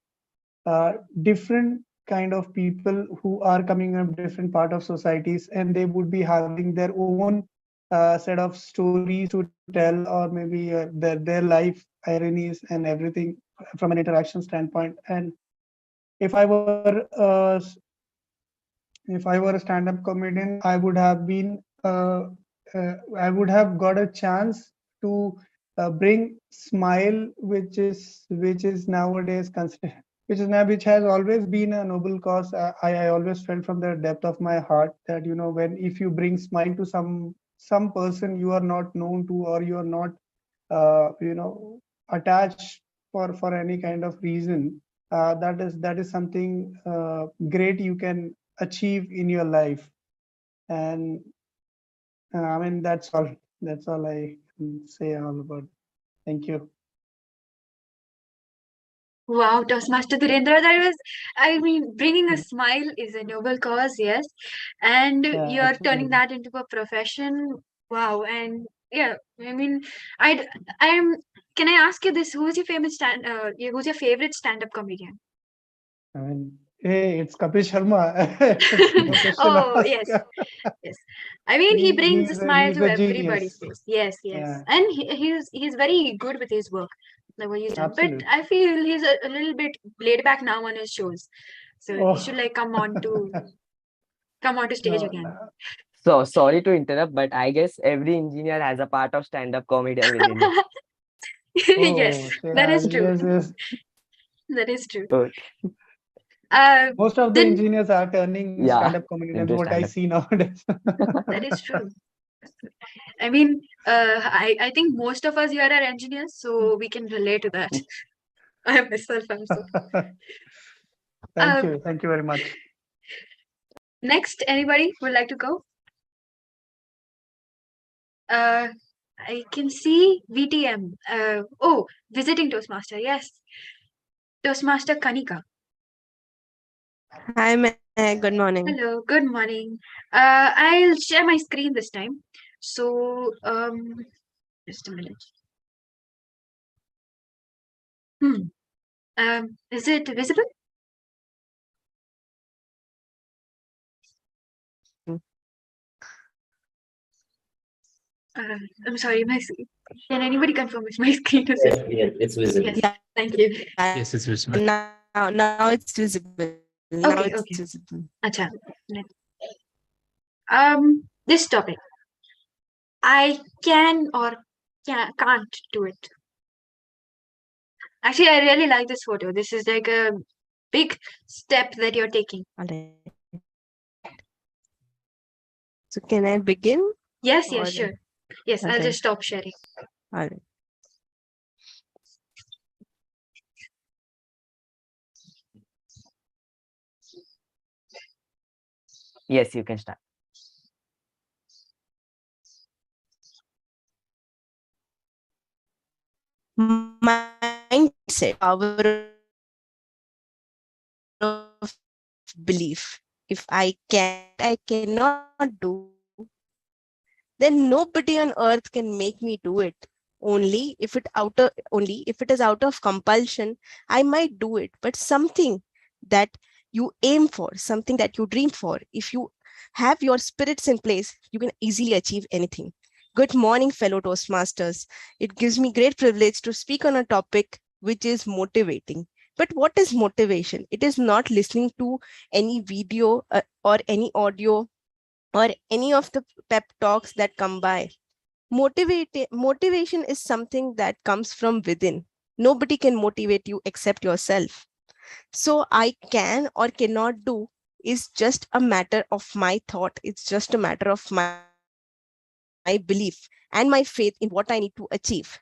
Speaker 13: different kind of people who are coming from different part of societies, and they would be having their own set of stories to tell, or maybe their life ironies and everything from an interaction standpoint. And if I were a stand-up comedian, I would have been I would have got a chance to bring smile, which is nowadays considered, which has always been a noble cause. I always felt from the depth of my heart that, when if you bring smile to some person you are not known to, or you are not attached for any kind of reason, that is something great you can achieve in your life. And I mean, that's all I can say all about. Thank you.
Speaker 2: Wow, Toastmaster Dhirendra, that was, I mean, bringing a smile is a noble cause, yes. And you're turning that into a profession. Wow. And yeah, I mean, I'm, can I ask you this? Who's your who's your favorite stand-up comedian?
Speaker 13: I mean, hey, it's Kapil Sharma. No question
Speaker 2: Oh,
Speaker 13: asked.
Speaker 2: yes. Yes. I mean, he brings a smile
Speaker 13: he's
Speaker 2: to
Speaker 13: a
Speaker 2: everybody's
Speaker 13: genius.
Speaker 2: face. Yes, yes.
Speaker 13: Yeah.
Speaker 2: And he's very good with his work, like what he's done. But
Speaker 13: Absolutely.
Speaker 2: I feel he's a little bit laid back now on his shows. So he should like come on to stage
Speaker 13: No,
Speaker 2: again.
Speaker 13: no.
Speaker 6: So sorry to interrupt, but I guess every engineer has a part of stand-up comedian within it.
Speaker 2: Yes, that is true.
Speaker 13: Yes.
Speaker 2: That is true.
Speaker 6: Okay.
Speaker 13: Most of the
Speaker 2: Then
Speaker 13: engineers are turning
Speaker 6: Yeah,
Speaker 13: stand-up comedians,
Speaker 6: into
Speaker 13: what I
Speaker 6: stand-up.
Speaker 13: see nowadays.
Speaker 2: that is true. I mean, I think most of us here are engineers, so we can relate to that. I myself also.
Speaker 13: Thank you very much.
Speaker 2: Next, anybody would like to go? I can see VTM. Oh, visiting Toastmaster. Yes, Toastmaster Kanika.
Speaker 4: Hi, Meg. Good morning.
Speaker 2: Hello. Good morning. I'll share my screen this time. So, just a minute. Is it visible? I'm sorry, can anybody confirm if my screen is visible?
Speaker 8: Yes, it's visible.
Speaker 2: Yes, thank you.
Speaker 1: Yes, it's visible.
Speaker 4: Now it's visible. Now
Speaker 2: Okay,
Speaker 4: it's
Speaker 2: okay.
Speaker 4: visible.
Speaker 2: Acha. This topic. I can or can't do it. Actually, I really like this photo. This is like a big step that you're taking.
Speaker 4: All right. So can I begin?
Speaker 2: Yes,
Speaker 4: Or
Speaker 2: yes, sure. Yes,
Speaker 4: all
Speaker 2: I'll
Speaker 4: right,
Speaker 2: just stop sharing.
Speaker 4: all right.
Speaker 6: Yes, you can start.
Speaker 4: Mindset, power of belief. If I can, I cannot do, then nobody on earth can make me do it. Only if it is out of compulsion, I might do it. But something that you aim for, something that you dream for, if you have your spirits in place, you can easily achieve anything. Good morning, fellow Toastmasters. It gives me great privilege to speak on a topic which is motivating. But what is motivation? It is not listening to any video or any audio or any of the pep talks that come by. Motivation is something that comes from within. Nobody can motivate you except yourself. So I can or cannot do is just a matter of my thought. It's just a matter of my belief and my faith in what I need to achieve.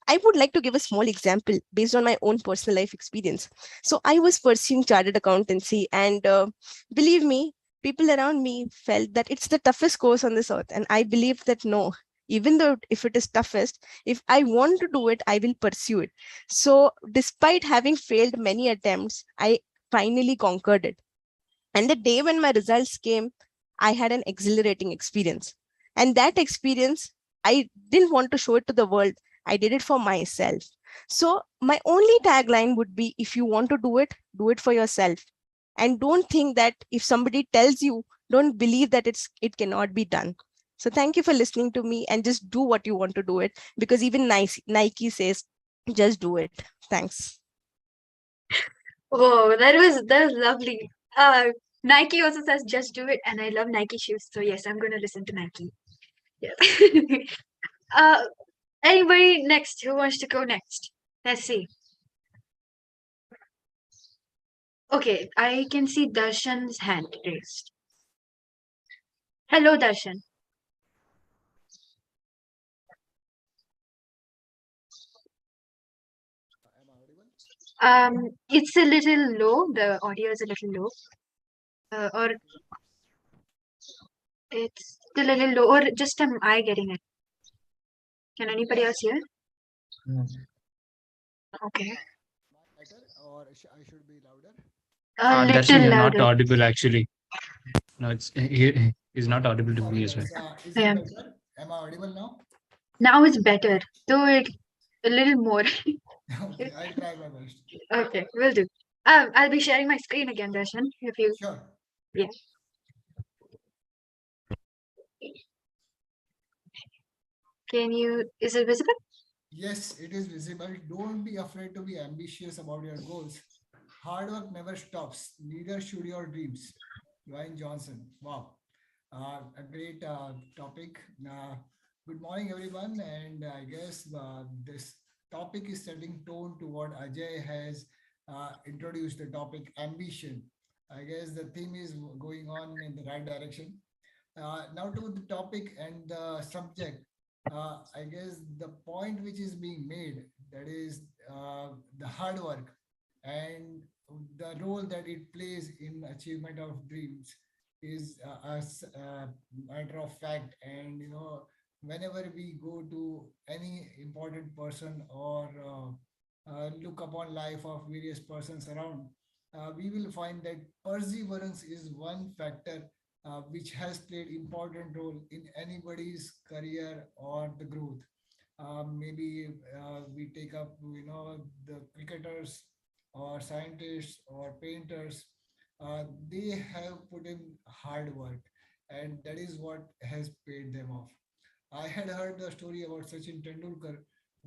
Speaker 4: I would like to give a small example based on my own personal life experience. So I was pursuing chartered accountancy, and believe me, people around me felt that it's the toughest course on this earth. And I believed that no, even though if it is toughest, if I want to do it, I will pursue it. So despite having failed many attempts, I finally conquered it. And the day when my results came, I had an exhilarating experience. And that experience, I didn't want to show it to the world. I did it for myself. So my only tagline would be, if you want to do it for yourself. And don't think that if somebody tells you, don't believe that it cannot be done. So thank you for listening to me, and just do what you want to do it, because even Nike says, just do it. Thanks.
Speaker 2: Oh, that was lovely. Uh, Nike also says just do it, and I love Nike shoes. So yes, I'm gonna listen to Nike. Yeah. uh, Anybody next who wants to go next? Let's see. Okay, I can see Darshan's hand raised. Hello, Darshan. It's a little low. The audio is a little low. Or it's a little low, or just am I getting it? Can anybody else hear?
Speaker 7: No.
Speaker 2: Okay.
Speaker 14: Better, or I should be louder?
Speaker 2: A
Speaker 1: Darshan,
Speaker 2: little
Speaker 1: you're not
Speaker 2: louder.
Speaker 1: audible actually. No, he's not audible to me
Speaker 14: Sorry,
Speaker 1: as well.
Speaker 14: guys. Is it
Speaker 2: Yeah.
Speaker 14: better? Am I audible now?
Speaker 2: Now it's better. Do it a little more.
Speaker 14: Okay, I'll try my best.
Speaker 2: Okay, will do. I'll be sharing my screen again, Darshan. If you,
Speaker 14: Sure.
Speaker 2: yeah. Can you? Is it visible?
Speaker 14: Yes, it is visible. Don't be afraid to be ambitious about your goals. Hard work never stops. Neither should your dreams. Dwayne Johnson. Wow. A great topic. Good morning, everyone. And I guess this topic is setting tone to what Ajay has introduced the topic ambition. I guess the theme is going on in the right direction. Now to the topic and the subject. I guess the point which is being made, that is the hard work and the role that it plays in achievement of dreams is a matter of fact. And whenever we go to any important person or look upon life of various persons around, we will find that perseverance is one factor which has played important role in anybody's career or the growth. Maybe we take up, the cricketers or scientists or painters. They have put in hard work, and that is what has paid them off. I had heard the story about Sachin Tendulkar,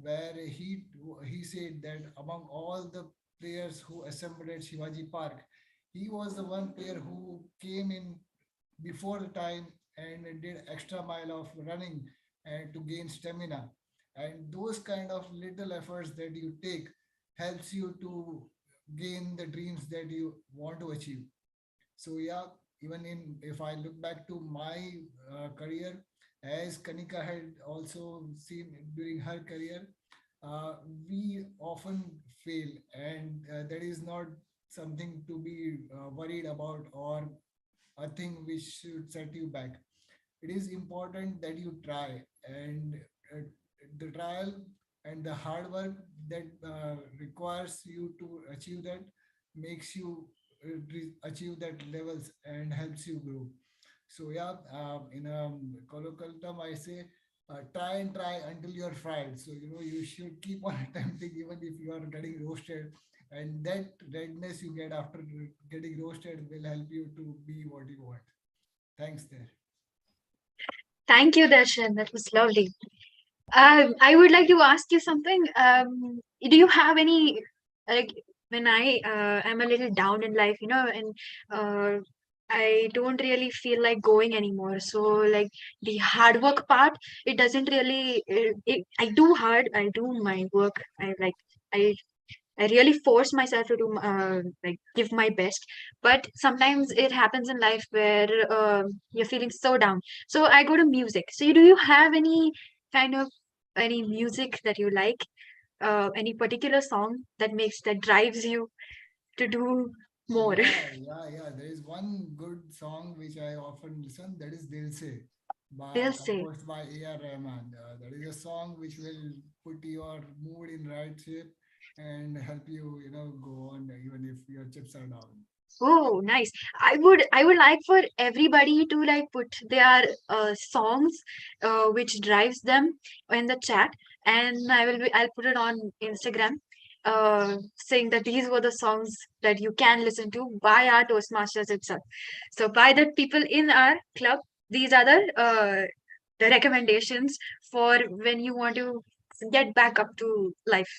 Speaker 14: where he said that among all the players who assembled at Shivaji Park, he was the one player who came in before the time and did extra mile of running and to gain stamina. And those kind of little efforts that you take helps you to gain the dreams that you want to achieve. So yeah, even if I look back to my career, as Kanika had also seen during her career, we often fail, and that is not something to be worried about or a thing which should set you back. It is important that you try, and uh, the trial and the hard work that requires you to achieve that makes you achieve that levels and helps you grow. So yeah, in a colloquial term, I say try and try until you're fried. So you should keep on attempting even if you are getting roasted, and that redness you get after getting roasted will help you to be what you want. Thanks there.
Speaker 2: Thank you, Darshan. That was lovely. I would like to ask you something. Do you have any, like, when I am a little down in life, and uh, I don't really feel like going anymore. So, like, the hard work part, it doesn't really. I do hard. I do my work. I I really force myself to do like give my best, but sometimes it happens in life where you're feeling so down. So I go to music. So do you have any kind of any music that you like? Any particular song that drives you to do more?
Speaker 14: Yeah. There is one good song which I often listen. That is Dil Se,
Speaker 2: They'll say,
Speaker 14: composed by A.R. Rahman. That is a song which will put your mood in right shape and help you, go on even if your chips are down.
Speaker 2: "Oh, nice. I would like for everybody to like put their songs which drives them in the chat, and I'll put it on Instagram saying that these were the songs that you can listen to by our Toastmasters itself. So by the people in our club, these are the recommendations for when you want to get back up to life,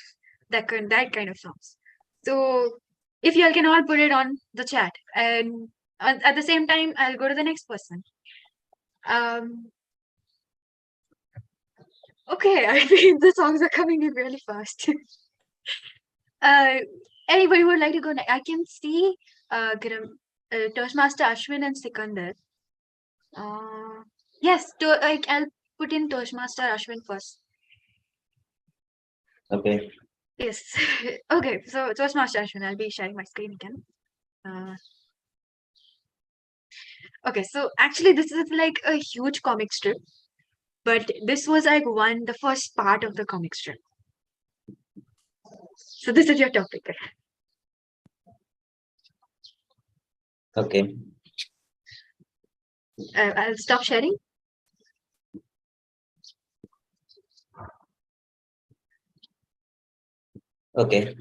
Speaker 2: that kind of songs. So if you all can all put it on the chat, and at the same time I'll go to the next person. um okay. I think the songs are coming in really fast. uh Anybody would like to go next? I can see Toastmaster Ashwin and Sikandar. Yes, I'll put in Toastmaster Ashwin first.
Speaker 8: Okay.
Speaker 2: Yes. Okay, so Toastmaster Ashwin, I'll be sharing my screen again. Okay, so actually this is like a huge comic strip, but this was like the first part of the comic strip. So this is your topic.
Speaker 8: Okay.
Speaker 2: I'll stop sharing.
Speaker 8: Okay.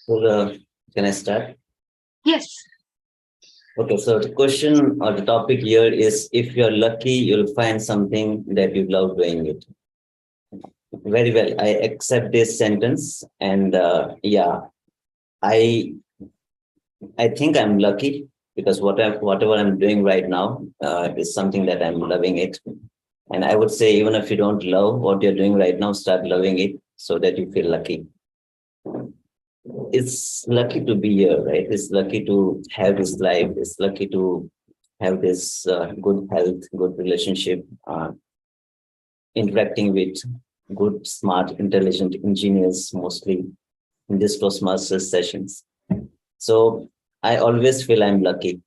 Speaker 8: So can I start?
Speaker 2: Yes.
Speaker 8: Okay, so the question or the topic here is, if you're lucky, you'll find something that you love doing it. Very well, I accept this sentence, and yeah, I think I'm lucky because whatever I'm doing right now is something that I'm loving it. And I would say, even if you don't love what you're doing right now, start loving it so that you feel lucky. It's lucky to be here, right? It's lucky to have this life. It's lucky to have this good health, good relationship, interacting with good, smart, intelligent engineers, mostly in these Toastmasters sessions. So I always feel I'm lucky.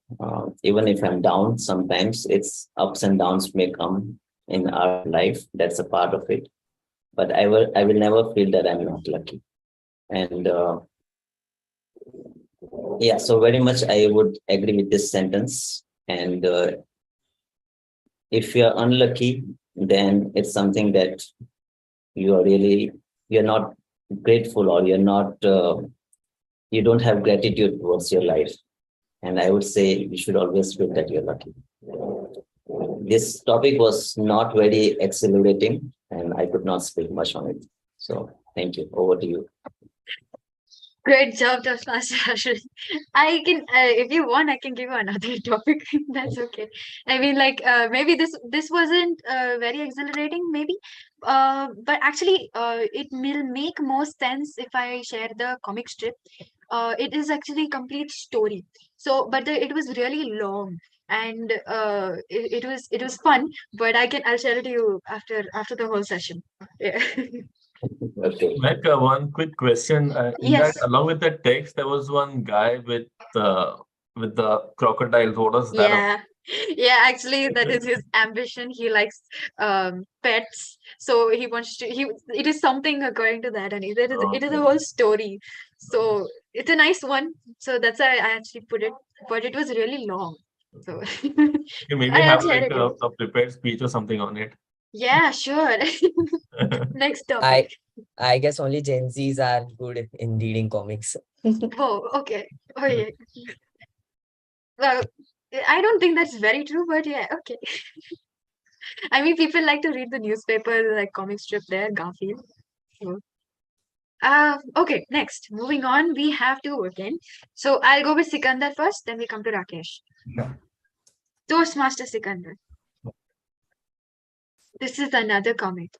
Speaker 8: Even if I'm down, sometimes it's ups and downs may come in our life. That's a part of it. But I will never feel that I'm not lucky. And yeah, so very much I would agree with this sentence. And if you're unlucky, then it's something that you're not grateful, or you don't have gratitude towards your life. And I would say you should always feel that you're lucky. This topic was not very exhilarating, and I could not speak much on it. So thank you. Over to you.
Speaker 2: Great job, Toastmaster Ashwin. I can, if you want, I can give you another topic. That's okay. I mean, like, maybe this wasn't very exhilarating, maybe, but actually, it will make more sense if I share the comic strip. It is actually complete story. So, but it was really long, and it was fun. But I'll share it to you after the whole session. Yeah.
Speaker 3: Okay.
Speaker 15: Like one quick question. In that,
Speaker 2: Yes.
Speaker 15: along with the text, there was one guy with the crocodiles. What was that about?
Speaker 2: Yeah. Yeah, actually that is his ambition. He likes pets. So he wants to he it is something according to that, and it is a
Speaker 15: Okay.
Speaker 2: whole story. So it's a nice one. So that's why I actually put it, but it was really long. So
Speaker 15: You maybe
Speaker 2: I'll
Speaker 15: have
Speaker 2: share
Speaker 15: like
Speaker 2: it with you.
Speaker 15: a prepared speech or something on it.
Speaker 2: Yeah, sure. Next topic.
Speaker 6: I guess only Gen Zs are good in reading comics.
Speaker 2: Oh, okay. Oh yeah. Well, I don't think that's very true, but yeah, okay. I mean, people like to read the newspaper, like comic strip there, Garfield. So, okay, next. Moving on, we have two again. So I'll go with Sikandar first, then we come to Rakesh. Toastmaster Sikandar. This is another comic.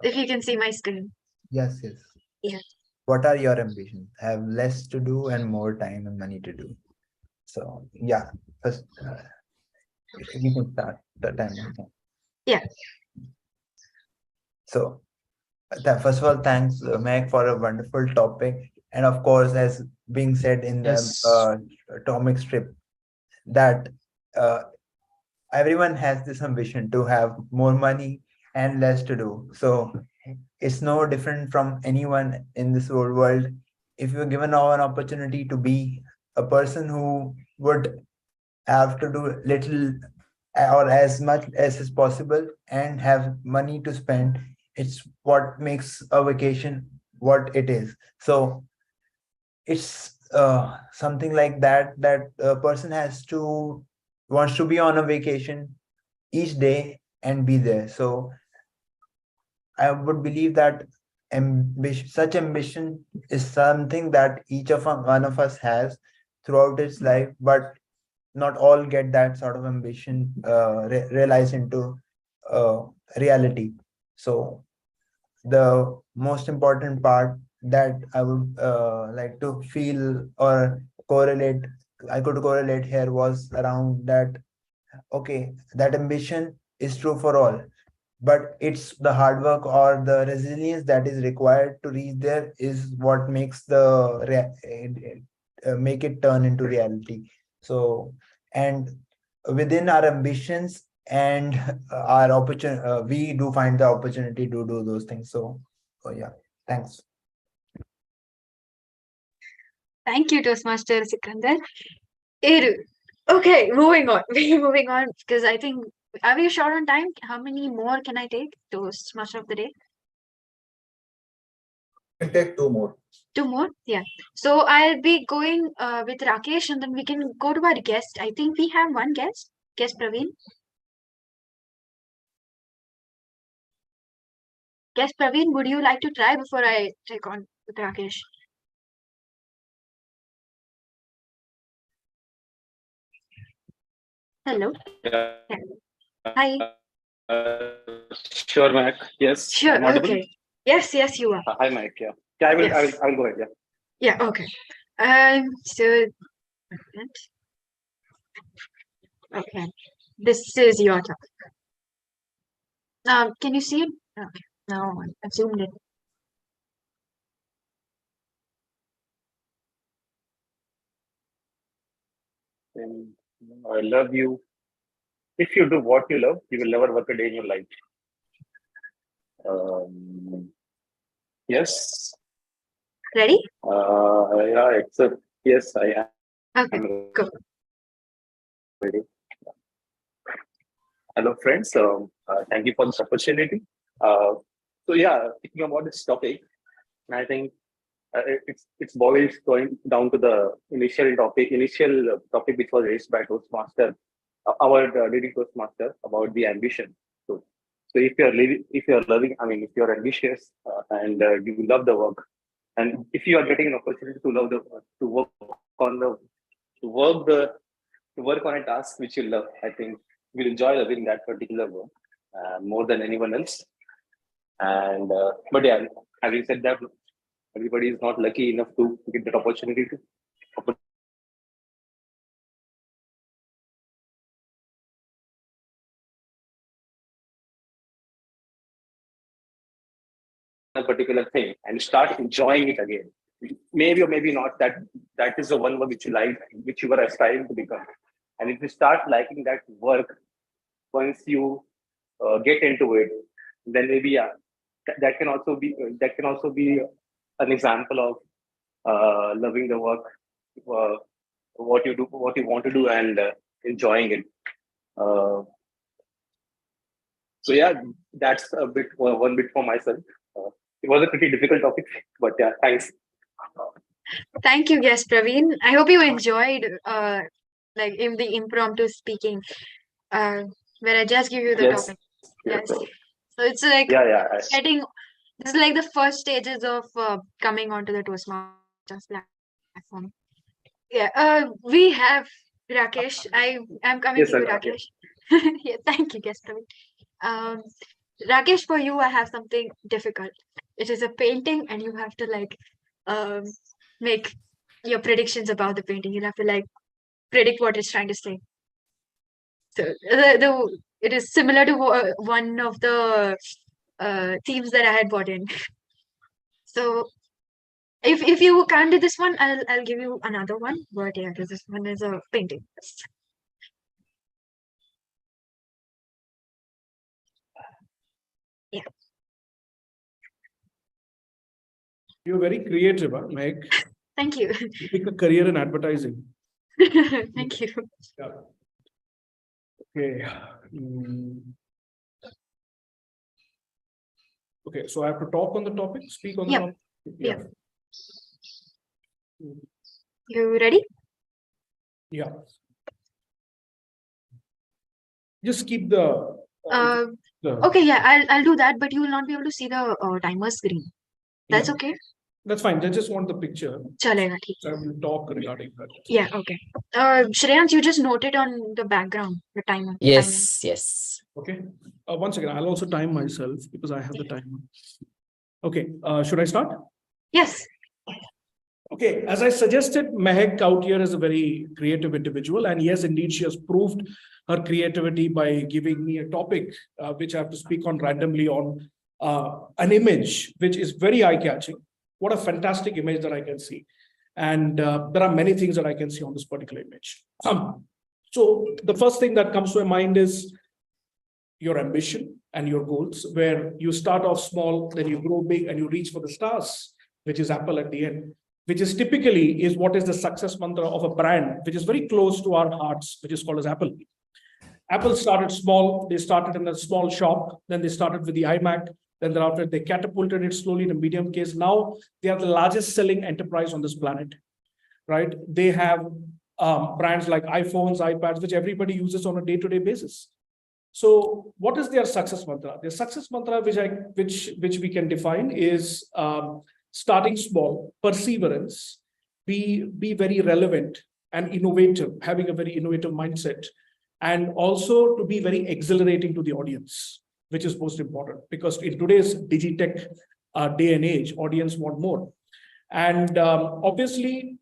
Speaker 2: If you can see my screen.
Speaker 7: Yes, yes.
Speaker 2: Yeah.
Speaker 7: What are your ambitions? Have less to do and more time and money to do. So yeah, first we can start the timer.
Speaker 2: Yeah.
Speaker 7: So first of all, thanks, Meg, for a wonderful topic. And of course, as being said in the
Speaker 1: Yes.
Speaker 7: atomic strip, that uh, everyone has this ambition to have more money and less to do. So it's no different from anyone in this world. If you're given an opportunity to be a person who would have to do little or as much as is possible and have money to spend, it's what makes a vacation what it is. So it's something like that a person has to wants to be on a vacation each day and be there. So I would believe that such ambition is something that each of one of us has throughout its life, but not all get that sort of ambition realized into uh, reality. So the most important part that I would like to feel or correlate, I could correlate here was around that, okay, that ambition is true for all, but it's the hard work or the resilience that is required to reach there is what makes make it turn into reality. So, and within our ambitions and our opportunity, we do find the opportunity to do those things. So yeah, thanks.
Speaker 2: Thank you, Toastmaster Sikandar. Eru. Okay, moving on. We're moving on because I think, are we short on time? How many more can I take? Toastmaster of the day?
Speaker 5: You can take two more.
Speaker 2: Two more? Yeah. So I'll be going with Rakesh and then we can go to our guest. I think we have one guest. Guest Praveen. Guest Praveen, would you like to try before I take on with Rakesh? Hello.
Speaker 3: Yeah.
Speaker 2: Hi.
Speaker 3: Sure, Mac. Yes,
Speaker 2: Sure.
Speaker 3: I'm audible.
Speaker 2: Okay. Yes, yes, you are.
Speaker 3: Hi, Mac. Yeah. Yeah, I will.
Speaker 2: Yes.
Speaker 3: I will go ahead. Yeah.
Speaker 2: Yeah, okay. So okay. This is your topic. Can you see it? Okay. No, I've zoomed in.
Speaker 3: And I love you. If you do what you love, you will never work a day in your life. Yes.
Speaker 2: Ready?
Speaker 3: Yeah. Except yes, I am
Speaker 2: Okay, go.
Speaker 3: ready. Hello, friends. Thank you for this opportunity. So yeah, thinking about this topic, and I think it's boils going down to the initial topic which was raised by Toastmaster, our leading Toastmaster about the ambition. So So if you're ambitious you love the work, and if you are getting an opportunity to love the to work on the to work the to work on a task which you love, I think you'll enjoy loving that particular work more than anyone else. And but yeah, having said that, everybody is not lucky enough to get that opportunity to a particular thing and start enjoying it again. Maybe or maybe not that is the one work which you like, which you were aspiring to become. And if you start liking that work once you get into it, then maybe yeah, that can also be an example of loving the work, uh, what you want to do, and enjoying it. Uh, so yeah, that's a bit one bit for myself. It was a pretty difficult topic, but yeah, thanks.
Speaker 2: Thank you, guest Praveen. I hope you enjoyed like in the impromptu speaking, where I just give you the
Speaker 3: Yes.
Speaker 2: topic. Yes. So it's like
Speaker 3: Yeah.
Speaker 2: getting this is like the first stages of coming onto the Toastmasters platform. Yeah. We have Rakesh. I'm coming
Speaker 3: Yes,
Speaker 2: to you,
Speaker 3: sir.
Speaker 2: Rakesh. Yeah, thank you, guest Praveen. Um, Rakesh, for you, I have something difficult. It is a painting, and you have to like um make your predictions about the painting. You'll have to like predict what it's trying to say. So the it is similar to one of the themes that I had bought in. So if you can't do this one, I'll give you another one. But yeah, this one is a painting. Yeah.
Speaker 9: You're very creative, huh, Meg?
Speaker 2: Thank you.
Speaker 9: You pick a career in advertising.
Speaker 2: Thank you.
Speaker 9: Yeah. Okay. Okay, so I have to talk on the topic, speak on the
Speaker 2: Yep.
Speaker 9: topic.
Speaker 2: Yeah. You ready?
Speaker 9: Yeah. Just keep the.
Speaker 2: Okay, yeah, I'll do that, but you will not be able to see the timer screen. That's
Speaker 9: Yeah.
Speaker 2: okay.
Speaker 9: That's fine. I just want the picture.
Speaker 2: Chalega, theek.
Speaker 9: So I will talk regarding that.
Speaker 2: Yeah, okay. Shreyans, you just noted on the background the timer.
Speaker 16: Yes, yes.
Speaker 9: Okay. Once again, I'll also time myself because I have the timer. Okay. Should I start?
Speaker 2: Yes.
Speaker 9: Okay, as I suggested, Mehak out here is a very creative individual, and yes, indeed, she has proved her creativity by giving me a topic which I have to speak on randomly on an image which is very eye-catching. What a fantastic image that I can see, and there are many things that I can see on this particular image. So the first thing that comes to my mind is your ambition and your goals, where you start off small, then you grow big, and you reach for the stars, which is Apple at the end. Which is typically is what is the success mantra of a brand, which is very close to our hearts, which is called as Apple. Apple started small. They started in a small shop. Then they started with the iMac. Then thereafter, they catapulted it slowly in a medium case. Now they are the largest selling enterprise on this planet, right? They have brands like iPhones, iPads, which everybody uses on a day-to-day basis. So what is their success mantra? Their success mantra, which we can define is starting small, perseverance, be very relevant and innovative, having a very innovative mindset, and also to be very exhilarating to the audience, which is most important because in today's digitech day and age, audience want more. And obviously,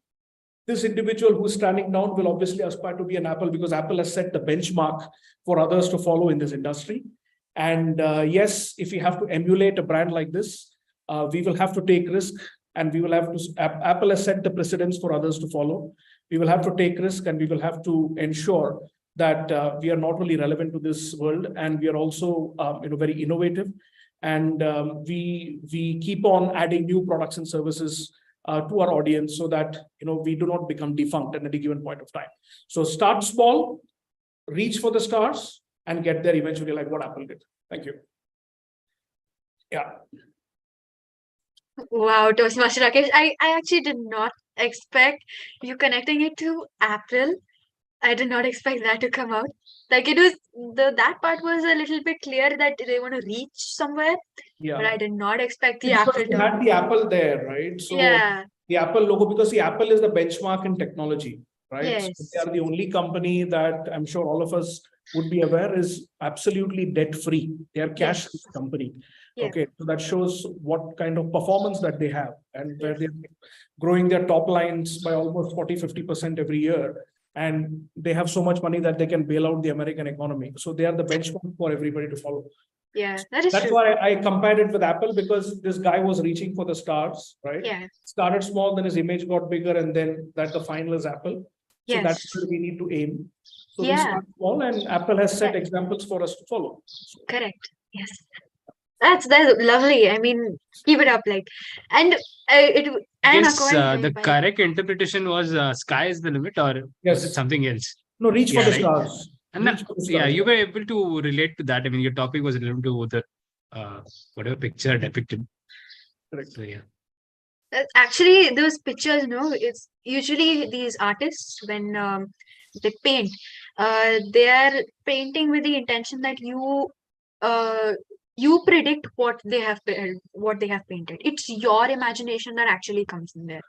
Speaker 9: this individual who's standing down will obviously aspire to be an Apple because Apple has set the benchmark for others to follow in this industry. And yes, if we have to emulate a brand like this, we will have to take risk, and we will have to. Apple has set the precedence for others to follow. We will have to take risk, and we will have to ensure that we are not only relevant to this world, and we are also very innovative, and we keep on adding new products and services to our audience so that we do not become defunct at any given point of time. So start small, reach for the stars, and get there eventually, like what Apple did. Thank you. Yeah.
Speaker 2: Wow, Toastmaster Rakesh. I actually did not expect you connecting it to Apple. I did not expect that to come out. Like it was that part was a little bit clear that they want to reach somewhere, but I did not expect the
Speaker 9: Because
Speaker 2: Apple
Speaker 9: they
Speaker 2: to.
Speaker 9: had the Apple there, right? So
Speaker 2: Yeah.
Speaker 9: the Apple logo, because the Apple is the benchmark in technology, right? So
Speaker 2: Yes.
Speaker 9: they are the only company that I'm sure all of us would be aware is absolutely debt free. They are cash
Speaker 2: Yes.
Speaker 9: company.
Speaker 2: Yeah.
Speaker 9: Okay, so that shows what kind of performance that they have and where they're growing their top lines by almost 40-50% every year. And they have so much money that they can bail out the American economy. So they are the benchmark for everybody to follow.
Speaker 2: Yeah, that is
Speaker 9: That's
Speaker 2: true.
Speaker 9: why I compared it with Apple, because this guy was reaching for the stars, right?
Speaker 2: Yeah.
Speaker 9: Started small, then his image got bigger, and then that the final is Apple. So
Speaker 2: Yes.
Speaker 9: that's where we need to aim. So we
Speaker 2: Yeah.
Speaker 9: start small, and Apple has set
Speaker 2: Correct.
Speaker 9: examples for us to follow.
Speaker 2: Correct. Yes. That's lovely. I mean, keep it up, like, and it and
Speaker 1: Yes,
Speaker 2: according
Speaker 1: the
Speaker 2: by
Speaker 1: correct interpretation was sky is the limit, or was it
Speaker 9: Yes.
Speaker 1: something else?
Speaker 9: No, reach for
Speaker 1: Yeah,
Speaker 9: the
Speaker 1: right.
Speaker 9: stars.
Speaker 1: And
Speaker 9: Reach for the
Speaker 1: yeah,
Speaker 9: stars.
Speaker 1: you were able to relate to that. I mean, your topic was related to the whatever picture depicted.
Speaker 9: Correct.
Speaker 1: So yeah.
Speaker 2: actually those pictures, no, it's usually these artists when they paint, they are painting with the intention that you predict what they have painted. It's your imagination that actually comes in there.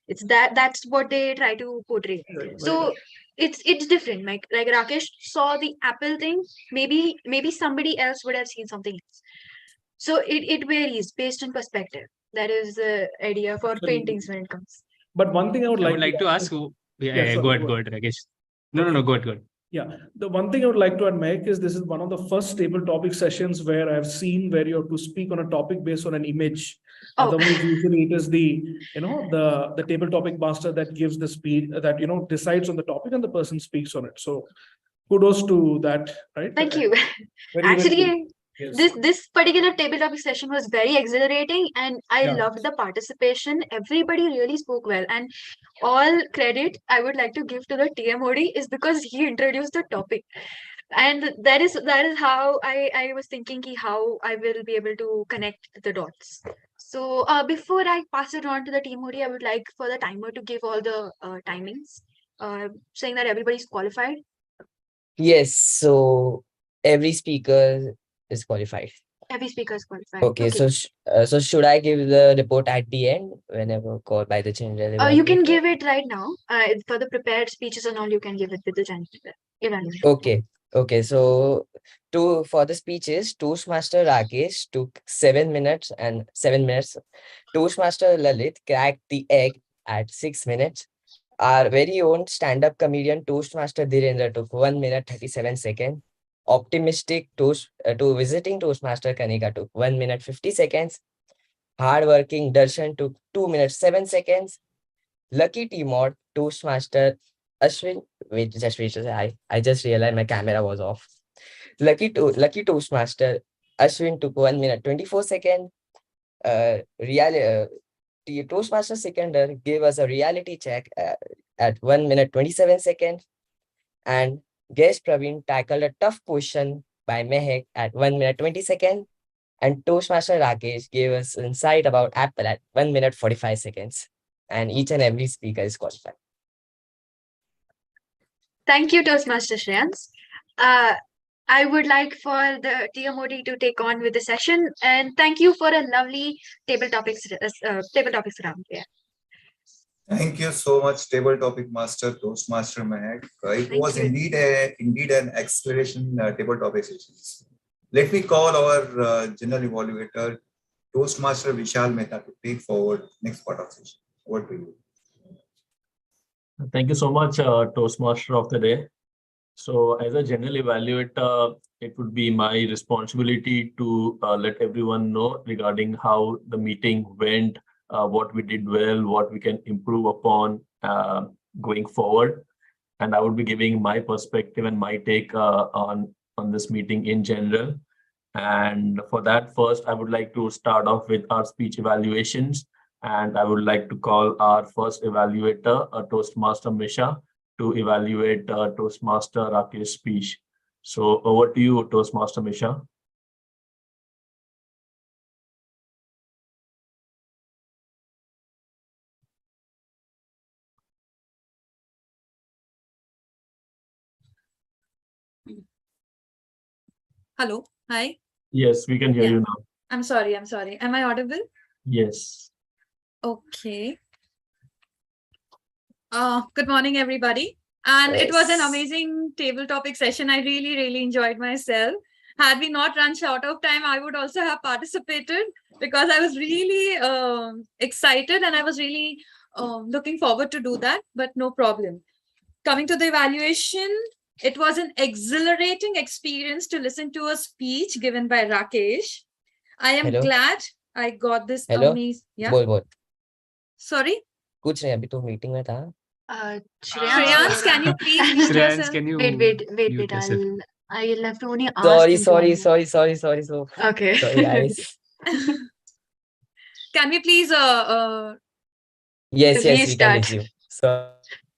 Speaker 2: It's that's what they try to portray. So it's different. Like Rakesh saw the Apple thing. Maybe somebody else would have seen something else. So it varies based on perspective. That is the idea for paintings when it comes.
Speaker 9: But one thing I would
Speaker 1: I
Speaker 9: like
Speaker 1: would like to ask who. Yeah,
Speaker 9: sorry,
Speaker 1: go ahead, Rakesh. No, go ahead.
Speaker 9: Yeah, the one thing I would like to admit is this is one of the first table topic sessions where I've seen where you have to speak on a topic based on an image.
Speaker 2: Oh.
Speaker 9: Otherwise, usually it is the table topic master that gives the speed that decides on the topic and the person speaks on it. So kudos to that, right?
Speaker 2: Thank you.
Speaker 9: Very, very good.
Speaker 2: Actually,
Speaker 9: Yes.
Speaker 2: this particular table topic session was very exhilarating, and I
Speaker 9: Yeah.
Speaker 2: loved the participation. Everybody really spoke well, and all credit I would like to give to the TMOD is because he introduced the topic, and that is how I was thinking how I will be able to connect the dots. So before I pass it on to the TMOD, I would like for the timer to give all the timings, saying that everybody's qualified.
Speaker 6: Yes, so every speaker is qualified.
Speaker 2: Every speaker is qualified.
Speaker 6: Okay, so should I give the report at the end whenever called by the general
Speaker 2: You can
Speaker 6: evaluator?
Speaker 2: give it right now. For the prepared speeches and all, you can give it with the general evaluation.
Speaker 6: Okay. So for the speeches, Toastmaster Rakesh took 7 minutes and 7 minutes. Toastmaster Lalit cracked the egg at 6 minutes. Our very own stand-up comedian Toastmaster Dhirendra took 1 minute 37 seconds. Optimistic to visiting Toastmaster Kanika took 1 minute 50 seconds. Hardworking Darshan took 2 minutes 7 seconds. Lucky T-Mod Toastmaster Ashwin. Wait, I just realized my camera was off. Lucky Toastmaster Ashwin took 1 minute 24 seconds. The Toastmaster Seconder gave us a reality check at 1 minute 27 seconds. And guest Praveen tackled a tough question by Mehek at 1 minute 20 seconds. And Toastmaster Rakesh gave us insight about Apple at 1 minute 45 seconds. And each and every speaker is qualified.
Speaker 2: Thank you, Toastmaster Shreyans. I would like for the TMOD to take on with the session, and thank you for a lovely table topics round. Yeah.
Speaker 5: Thank you so much, table topic master, Toastmaster Mahek. It
Speaker 2: Thank
Speaker 5: was
Speaker 2: you.
Speaker 5: indeed an exploration table topic session. Let me call our general evaluator, Toastmaster Vishal Mehta, to take forward next part of session. Over to you.
Speaker 15: Thank you so much, Toastmaster of the day. So as a general evaluator, it would be my responsibility to let everyone know regarding how the meeting went, what we did well, what we can improve upon going forward. And I would be giving my perspective and my take on this meeting in general. And for that, first, I would like to start off with our speech evaluations. And I would like to call our first evaluator, Toastmaster Misha, to evaluate Toastmaster Rakesh's speech. So over to you, Toastmaster Misha.
Speaker 2: Hello. Hi.
Speaker 15: Yes, we can hear
Speaker 2: Yeah.
Speaker 15: you now.
Speaker 2: I'm sorry. I'm sorry. Am I audible?
Speaker 15: Yes.
Speaker 2: Okay. Good morning, everybody. And it was an
Speaker 6: Yes.
Speaker 2: amazing table topic session. I really, really enjoyed myself. Had we not run short of time, I would also have participated because I was really excited and I was really looking forward to do that, but no problem. Coming to the evaluation, it was an exhilarating experience to listen to a speech given by Rakesh. I am
Speaker 6: Hello.
Speaker 2: glad I got this
Speaker 6: hello
Speaker 2: amazing. Yeah.
Speaker 6: बोल
Speaker 2: Sorry.
Speaker 6: कुछ नहीं अभी तो meeting में था
Speaker 2: Shreyans, can you please mute
Speaker 1: Shreyans,
Speaker 2: yourself?
Speaker 1: can you
Speaker 16: Wait.
Speaker 1: mute yourself?
Speaker 16: I'll have to only ask him to unmute.
Speaker 6: sorry
Speaker 16: Okay.
Speaker 6: sorry guys
Speaker 2: Can we please
Speaker 6: yes we can
Speaker 16: Restart.
Speaker 6: resume so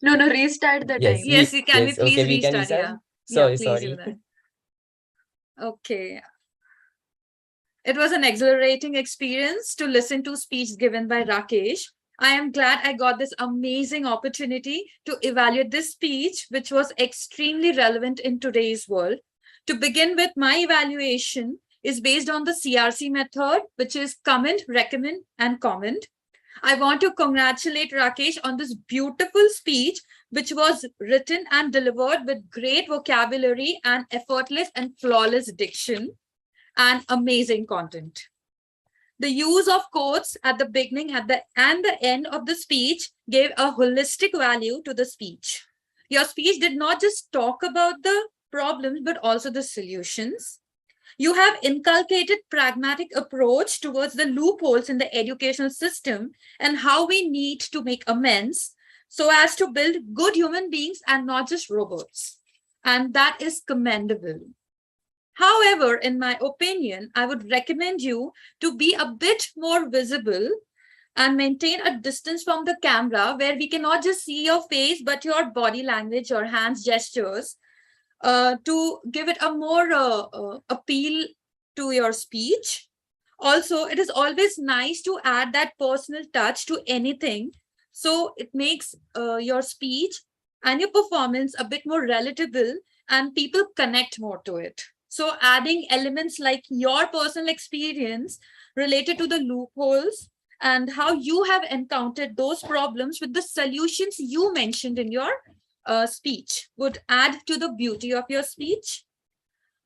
Speaker 16: No, restart the
Speaker 6: yes
Speaker 16: time.
Speaker 2: yes, can we
Speaker 6: yes
Speaker 2: please
Speaker 6: okay we can
Speaker 2: restart?
Speaker 6: restart
Speaker 2: Yeah,
Speaker 6: sorry
Speaker 2: please do
Speaker 6: sorry
Speaker 2: that. Okay. It was an exhilarating experience to listen to speech given by Rakesh. I am glad I got this amazing opportunity to evaluate this speech, which was extremely relevant in today's world. To begin with, my evaluation is based on the CRC method, which is comment, recommend, and comment. I want to congratulate Rakesh on this beautiful speech, which was written and delivered with great vocabulary and effortless and flawless diction and amazing content. The use of quotes at the beginning and the end of the speech gave a holistic value to the speech. Your speech did not just talk about the problems, but also the solutions. You have inculcated pragmatic approach towards the loopholes in the educational system and how we need to make amends so as to build good human beings and not just robots. And that is commendable. However, in my opinion, I would recommend you to be a bit more visible and maintain a distance from the camera where we cannot just see your face, but your body language, your hands gestures, to give it a more appeal to your speech. Also, it is always nice to add that personal touch to anything. So it makes your speech and your performance a bit more relatable and people connect more to it. So adding elements like your personal experience related to the loopholes and how you have encountered those problems with the solutions you mentioned in your speech would add to the beauty of your speech.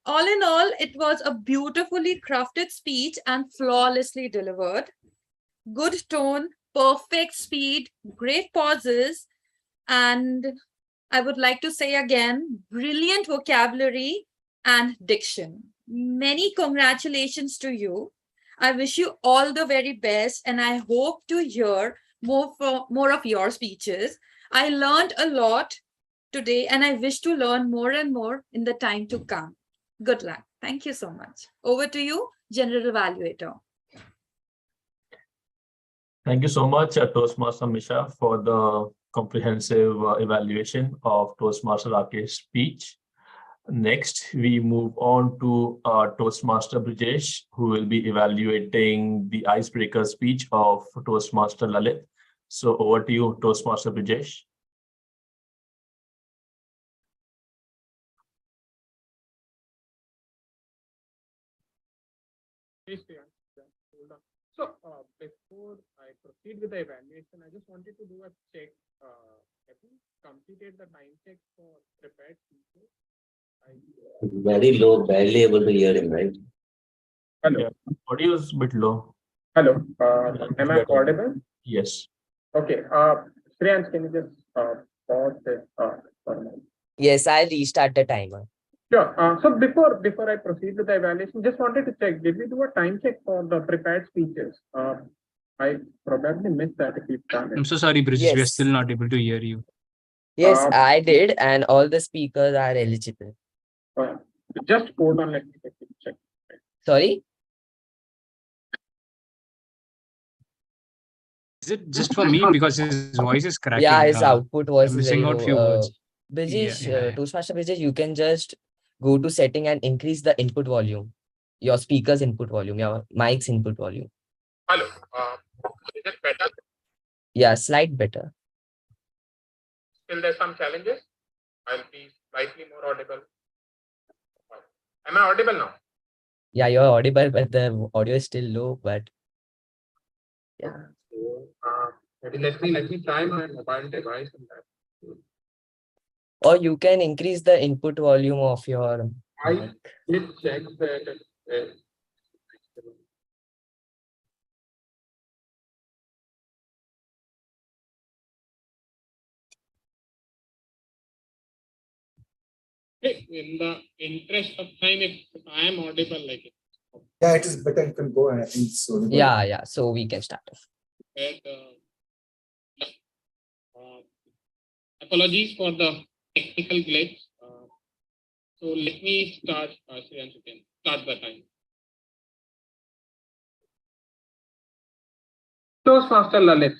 Speaker 2: All in all, it was a beautifully crafted speech and flawlessly delivered. Good tone, perfect speed, great pauses, and I would like to say again, brilliant vocabulary and diction. Many congratulations to you. I wish you all the very best, and I hope to hear more of your speeches. I learned a lot today, and I wish to learn more and more in the time to come. Good luck. Thank you so much. Over to you, General Evaluator.
Speaker 15: Thank you so much, Toastmaster Misha, for the comprehensive evaluation of Toastmaster Rakesh's speech. Next, we move on to Toastmaster Brijesh, who will be evaluating the icebreaker speech of Toastmaster Lalit. So over to you, Toastmaster Brijesh.
Speaker 10: So before I proceed with the evaluation, I just wanted to do a check. Have you completed the time check for prepared speeches?
Speaker 8: Very low, barely able to hear him, right?
Speaker 10: Hello.
Speaker 15: Yeah, audio is a bit low.
Speaker 10: Hello. Am I audible?
Speaker 15: Yes.
Speaker 10: Okay. Shreyans, can you just pause this for a moment?
Speaker 6: yes I restart the timer
Speaker 10: Sure. So before I proceed with the evaluation, just wanted to check, did we do a time check for the prepared speeches? I probably missed that if you've done it.
Speaker 1: I'm so sorry, Brijesh. We are
Speaker 6: Yes.
Speaker 1: still not able to hear you.
Speaker 6: yes I did and all the speakers are eligible
Speaker 10: Just hold on, let me check.
Speaker 6: sorry
Speaker 1: Is it just for me because his voice is cracking?
Speaker 6: yeah his output voice
Speaker 1: I'm
Speaker 6: is very
Speaker 1: missing out
Speaker 6: low
Speaker 1: few words.
Speaker 6: Brijesh,
Speaker 1: Yeah.
Speaker 6: Toastmaster Brijesh, you can just go to setting and increase the input volume, your speaker's input volume, your mic's input volume.
Speaker 10: Hello. Is it better?
Speaker 6: Yeah, slight better.
Speaker 10: Still there's some challenges. I'll be slightly more audible. Am I audible now?
Speaker 6: Yeah, you're audible, but the audio is still low. But yeah.
Speaker 10: So, maybe let me try my mobile device and that.
Speaker 6: Or you can increase the input volume of your
Speaker 10: I
Speaker 6: mic.
Speaker 10: did check that. In the interest of time, if I am audible like it.
Speaker 5: Yeah, it is better. You can go and I think so.
Speaker 6: Yeah. So we can start off.
Speaker 10: And, apologies for the technical glitch. So let me start, Shreyansh, again. Start the time. Toastmaster Lalit,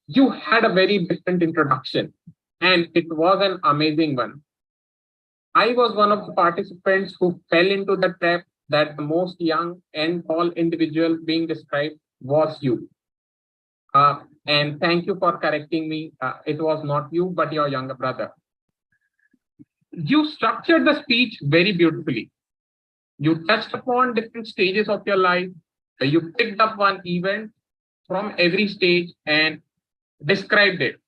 Speaker 10: you had a very different introduction, and it was an amazing one. I was one of the participants who fell into the trap that the most young and tall individual being described was you. And thank you for correcting me. It was not you, but your younger brother. You structured the speech very beautifully. You touched upon different stages of your life. You picked up one event from every stage and described it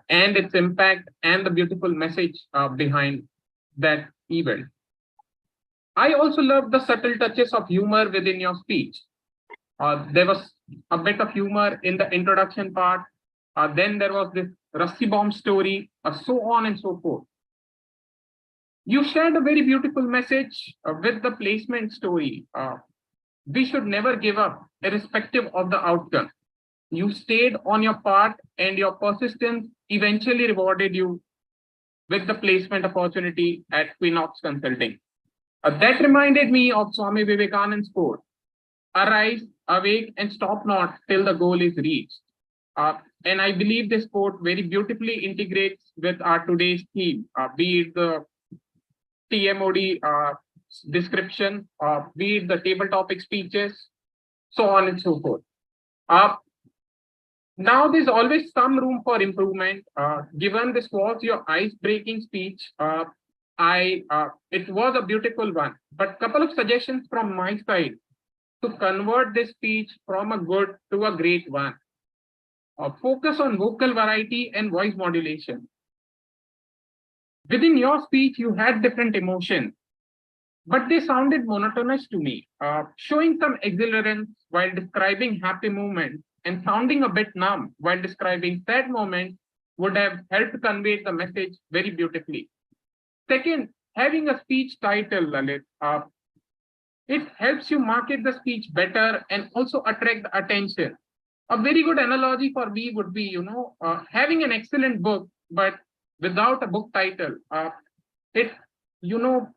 Speaker 10: and its impact and the beautiful message behind that event. I also loved the subtle touches of humor within your speech. There was a bit of humor in the introduction part. Then there was this Rusty Bomb story, so on and so forth. You shared a very beautiful message with the placement story. We should never give up, irrespective of the outcome. You stayed on your path, and your persistence eventually rewarded you with the placement opportunity at Quinox Consulting. That reminded me of Swami Vivekananda's quote: "Arise, awake, and stop not till the goal is reached." And I believe this quote very beautifully integrates with our today's theme, be it the TMOD description, be it the table topic speeches, so on and so forth. Now there's always some room for improvement. Given this was your ice-breaking speech, it was a beautiful one. But couple of suggestions from my side to convert this speech from a good to a great one. Focus on vocal variety and voice modulation. Within your speech, you had different emotions, but they sounded monotonous to me. Showing some exhilarance while describing happy moments and sounding a bit numb while describing sad moments would have helped convey the message very beautifully. Second, having a speech title, Lalit, it helps you market the speech better and also attract the attention. A very good analogy for me would be, having an excellent book, but without a book title, it,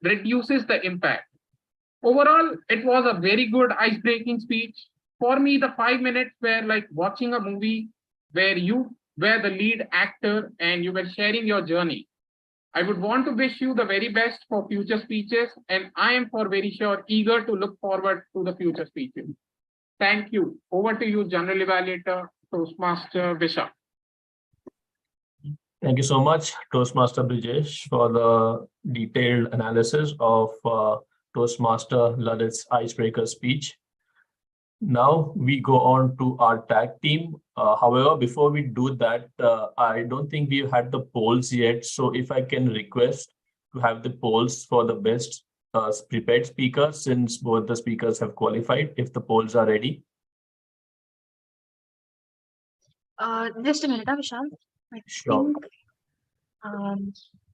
Speaker 10: reduces the impact. Overall, it was a very good ice-breaking speech. For me, the 5 minutes were like watching a movie where you were the lead actor and you were sharing your journey. I would want to wish you the very best for future speeches, and I am for very sure eager to look forward to the future speeches. Thank you. Over to you, General Evaluator, Toastmaster Visha.
Speaker 15: Thank you so much, Toastmaster Brijesh, for the detailed analysis of Toastmaster Ladit's icebreaker speech. Now we go on to our tag team. However, before we do that, I don't think we've had the polls yet. So if I can request to have the polls for the best prepared speaker, since both the speakers have qualified, if the polls are ready.
Speaker 16: Just a minute, Vishal. I
Speaker 15: Sure.
Speaker 16: think,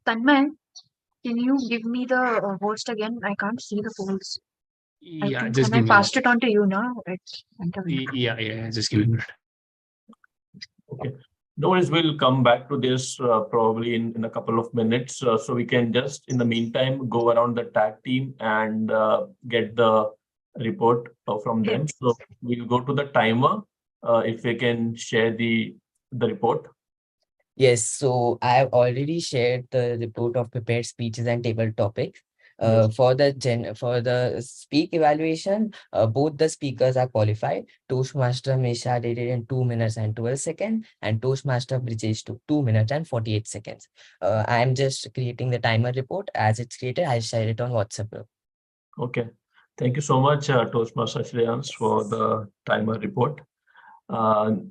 Speaker 16: Tanmay, can you give me the host again? I can't see the polls.
Speaker 1: Yeah, just
Speaker 16: Can
Speaker 1: give
Speaker 16: I
Speaker 1: me.
Speaker 16: passed it on to you now? It's
Speaker 1: Yeah, just give me a minute.
Speaker 15: Okay. No worries, we'll come back to this probably in a couple of minutes. So we can just, in the meantime, go around the tag team and get the report from them. So we'll go to the timer. If we can share the report.
Speaker 6: Yes, so I have already shared the report of prepared speeches and table topics. For the speak evaluation, both the speakers are qualified. Toastmaster Misha did it in 2 minutes and 12 seconds, and Toastmaster Brijesh took 2 minutes and 48 seconds. I am just creating the timer report. As it's created, I share it on WhatsApp group.
Speaker 15: Okay. Thank you so much, Toastmaster Shreyans, for the timer report.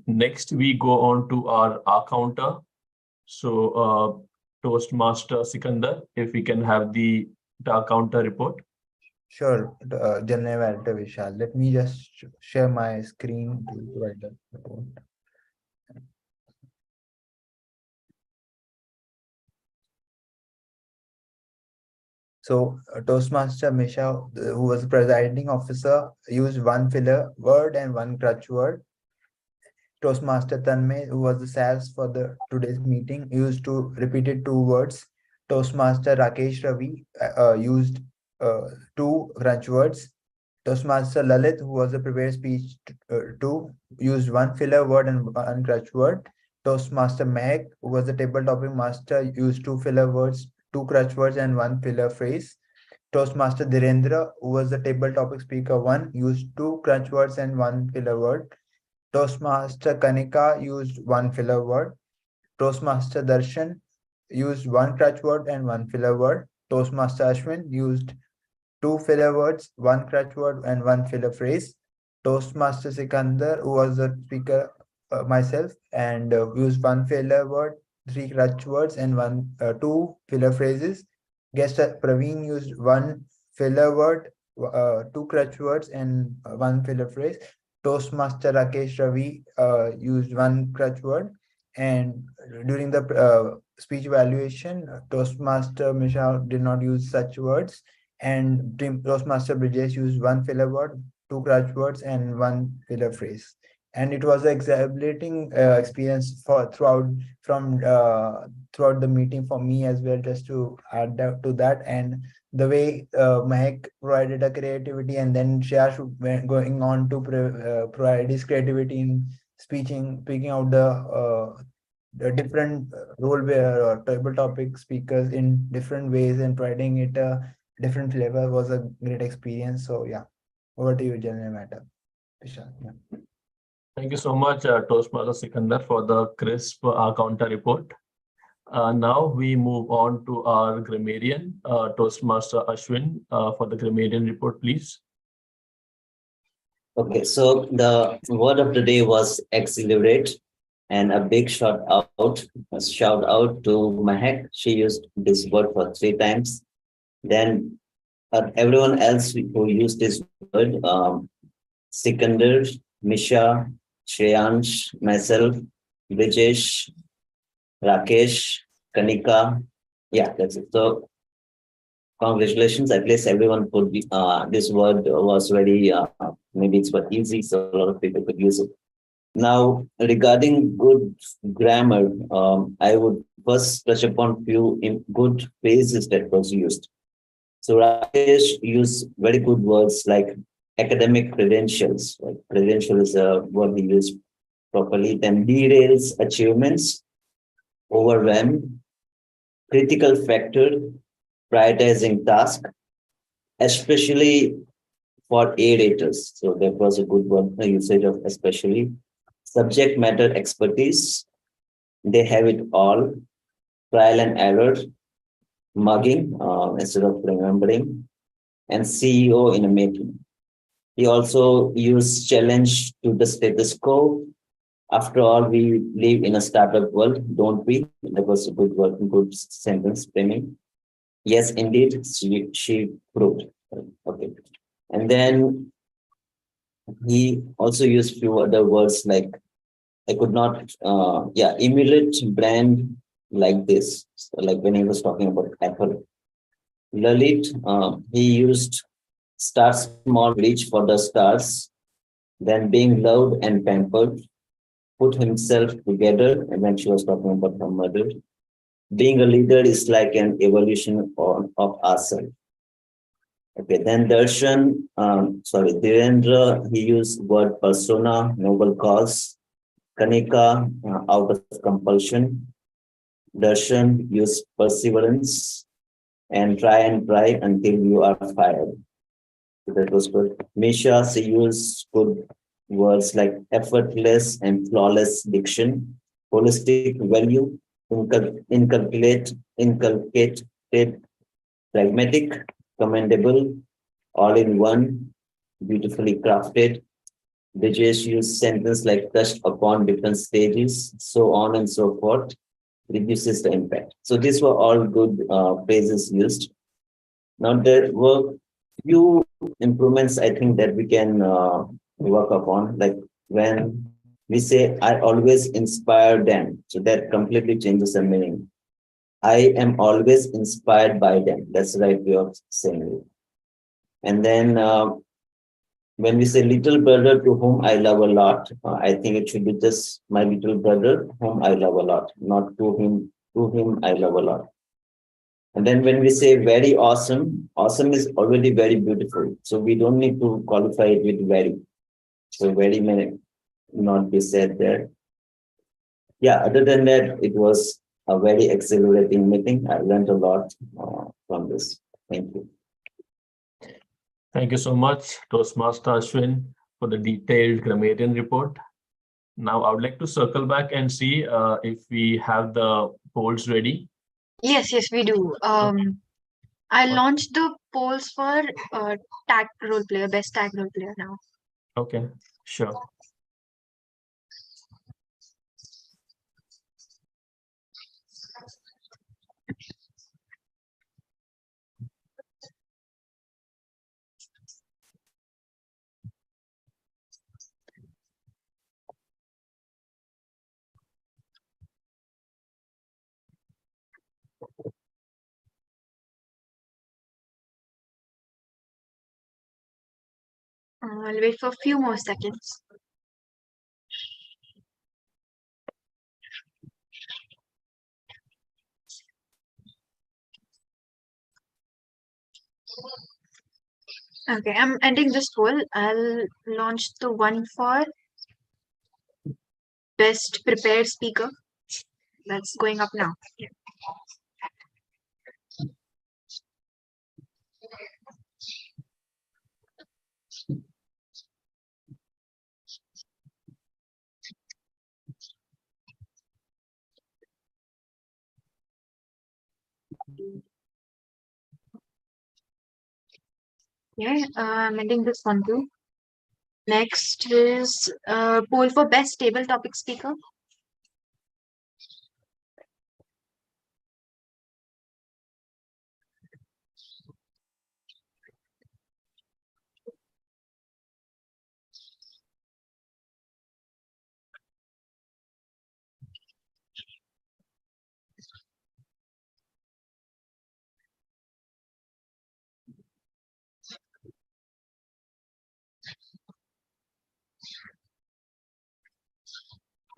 Speaker 15: Next, we go on to our R counter. So, Toastmaster Sikandar, if we can have the R counter report.
Speaker 7: Sure, General Manager Vishal. Let me just share my screen to provide the report. So Toastmaster Misha, who was the presiding officer, used one filler word and one crutch word. Toastmaster Tanmay, who was the SAS for the today's meeting, used to repeated two words. Toastmaster Rakesh Ravi used two crutch words. Toastmaster Lalit, who was the prepared speech to, used one filler word and one crutch word. Toastmaster Meg, who was the table topping master, used two filler words, two crutch words, and one filler phrase. Toastmaster Dhirendra, who was the table topic speaker one, used two crutch words and one filler word. Toastmaster Kanika used one filler word. Toastmaster Darshan used one crutch word and one filler word. Toastmaster Ashwin used two filler words, one crutch word, and one filler phrase. Toastmaster Sikandar, who was the speaker, myself, and used one filler word, three crutch words, and two filler phrases. Guest Praveen used one filler word, two crutch words, and one filler phrase. Toastmaster Rakesh Ravi used one crutch word, and during the speech evaluation, Toastmaster Misha did not use such words, and Toastmaster Bridges used one filler word, two crutch words, and one filler phrase. And it was an exhilarating experience for throughout the meeting for me as well, just to add to that. And the way Mahek provided a creativity, and then Shyash went going on to provide his creativity in speaking out the different role or table topic speakers in different ways and providing it a different flavor was a great experience. So yeah, over to you, General Matter. Vishal. Yeah.
Speaker 15: Thank you so much, Toastmaster Sikandar, for the crisp counter report. Now we move on to our grammarian, Toastmaster Ashwin, for the grammarian report, please.
Speaker 8: Okay, so the word of the day was exhilarate, and a big shout out to Mahek. She used this word for 3 times. Then everyone else who used this word, Sikandar, Misha, Shreyansh, myself, Brijesh, Rakesh, Kanika. Yeah, that's it. So congratulations. At least everyone could be, this word was very, maybe it's quite easy, so a lot of people could use it. Now, regarding good grammar, I would first touch upon few good phrases that was used. So Rakesh used very good words like academic credentials. Right? Credential is a word we use properly. Then derails achievements, overwhelmed, critical factor, prioritizing task, especially for A-raters. So that was a good word, the usage of especially. Subject matter expertise, they have it all. Trial and error, mugging instead of remembering, and CEO in a making. He also used challenge to the status quo. After all, we live in a startup world, don't we? That was a good word, good sentence framing. Yes, indeed, she proved. Okay. And then he also used few other words like I could not, emulate brand like this. So like when he was talking about Apple. Lalit, he used start small, reach for the stars, then being loved and pampered, put himself together. And when she was talking about her mother, being a leader is like an evolution of ourselves. Okay, then Dhirendra, he used word persona, noble cause. Kanika, out of compulsion. Darshan, use perseverance. And try until you are fired. So that was good. Misha, she used good words like effortless and flawless diction, holistic value, inculcate, pragmatic, commendable, all in one, beautifully crafted. They just use sentence like touched upon different stages, so on and so forth, reduces the impact. So these were all good phrases used. Now there were few improvements I think that we can work upon, like when we say I always inspire them. So that completely changes the meaning. I am always inspired by them. That's the right way of saying it. And then when we say little brother to whom I love a lot, I think it should be just my little brother whom I love a lot, not to him I love a lot. And then when we say very awesome, awesome is already very beautiful. So we don't need to qualify it with very. So very may not be said there. Yeah, other than that, it was a very exhilarating meeting. I learned a lot from this. Thank you.
Speaker 15: Thank you so much, Toastmaster Ashwin, for the detailed grammarian report. Now, I would like to circle back and see if we have the polls ready.
Speaker 16: Yes, yes, we do. I launched the polls for tag role player, best tag role player now.
Speaker 15: Okay, sure.
Speaker 16: I'll wait for a few more seconds. Okay, I'm ending this poll. I'll launch the one for best prepared speaker. That's going up now. Yeah. Yeah, I'm ending this one too. Next is poll for best table topic speaker.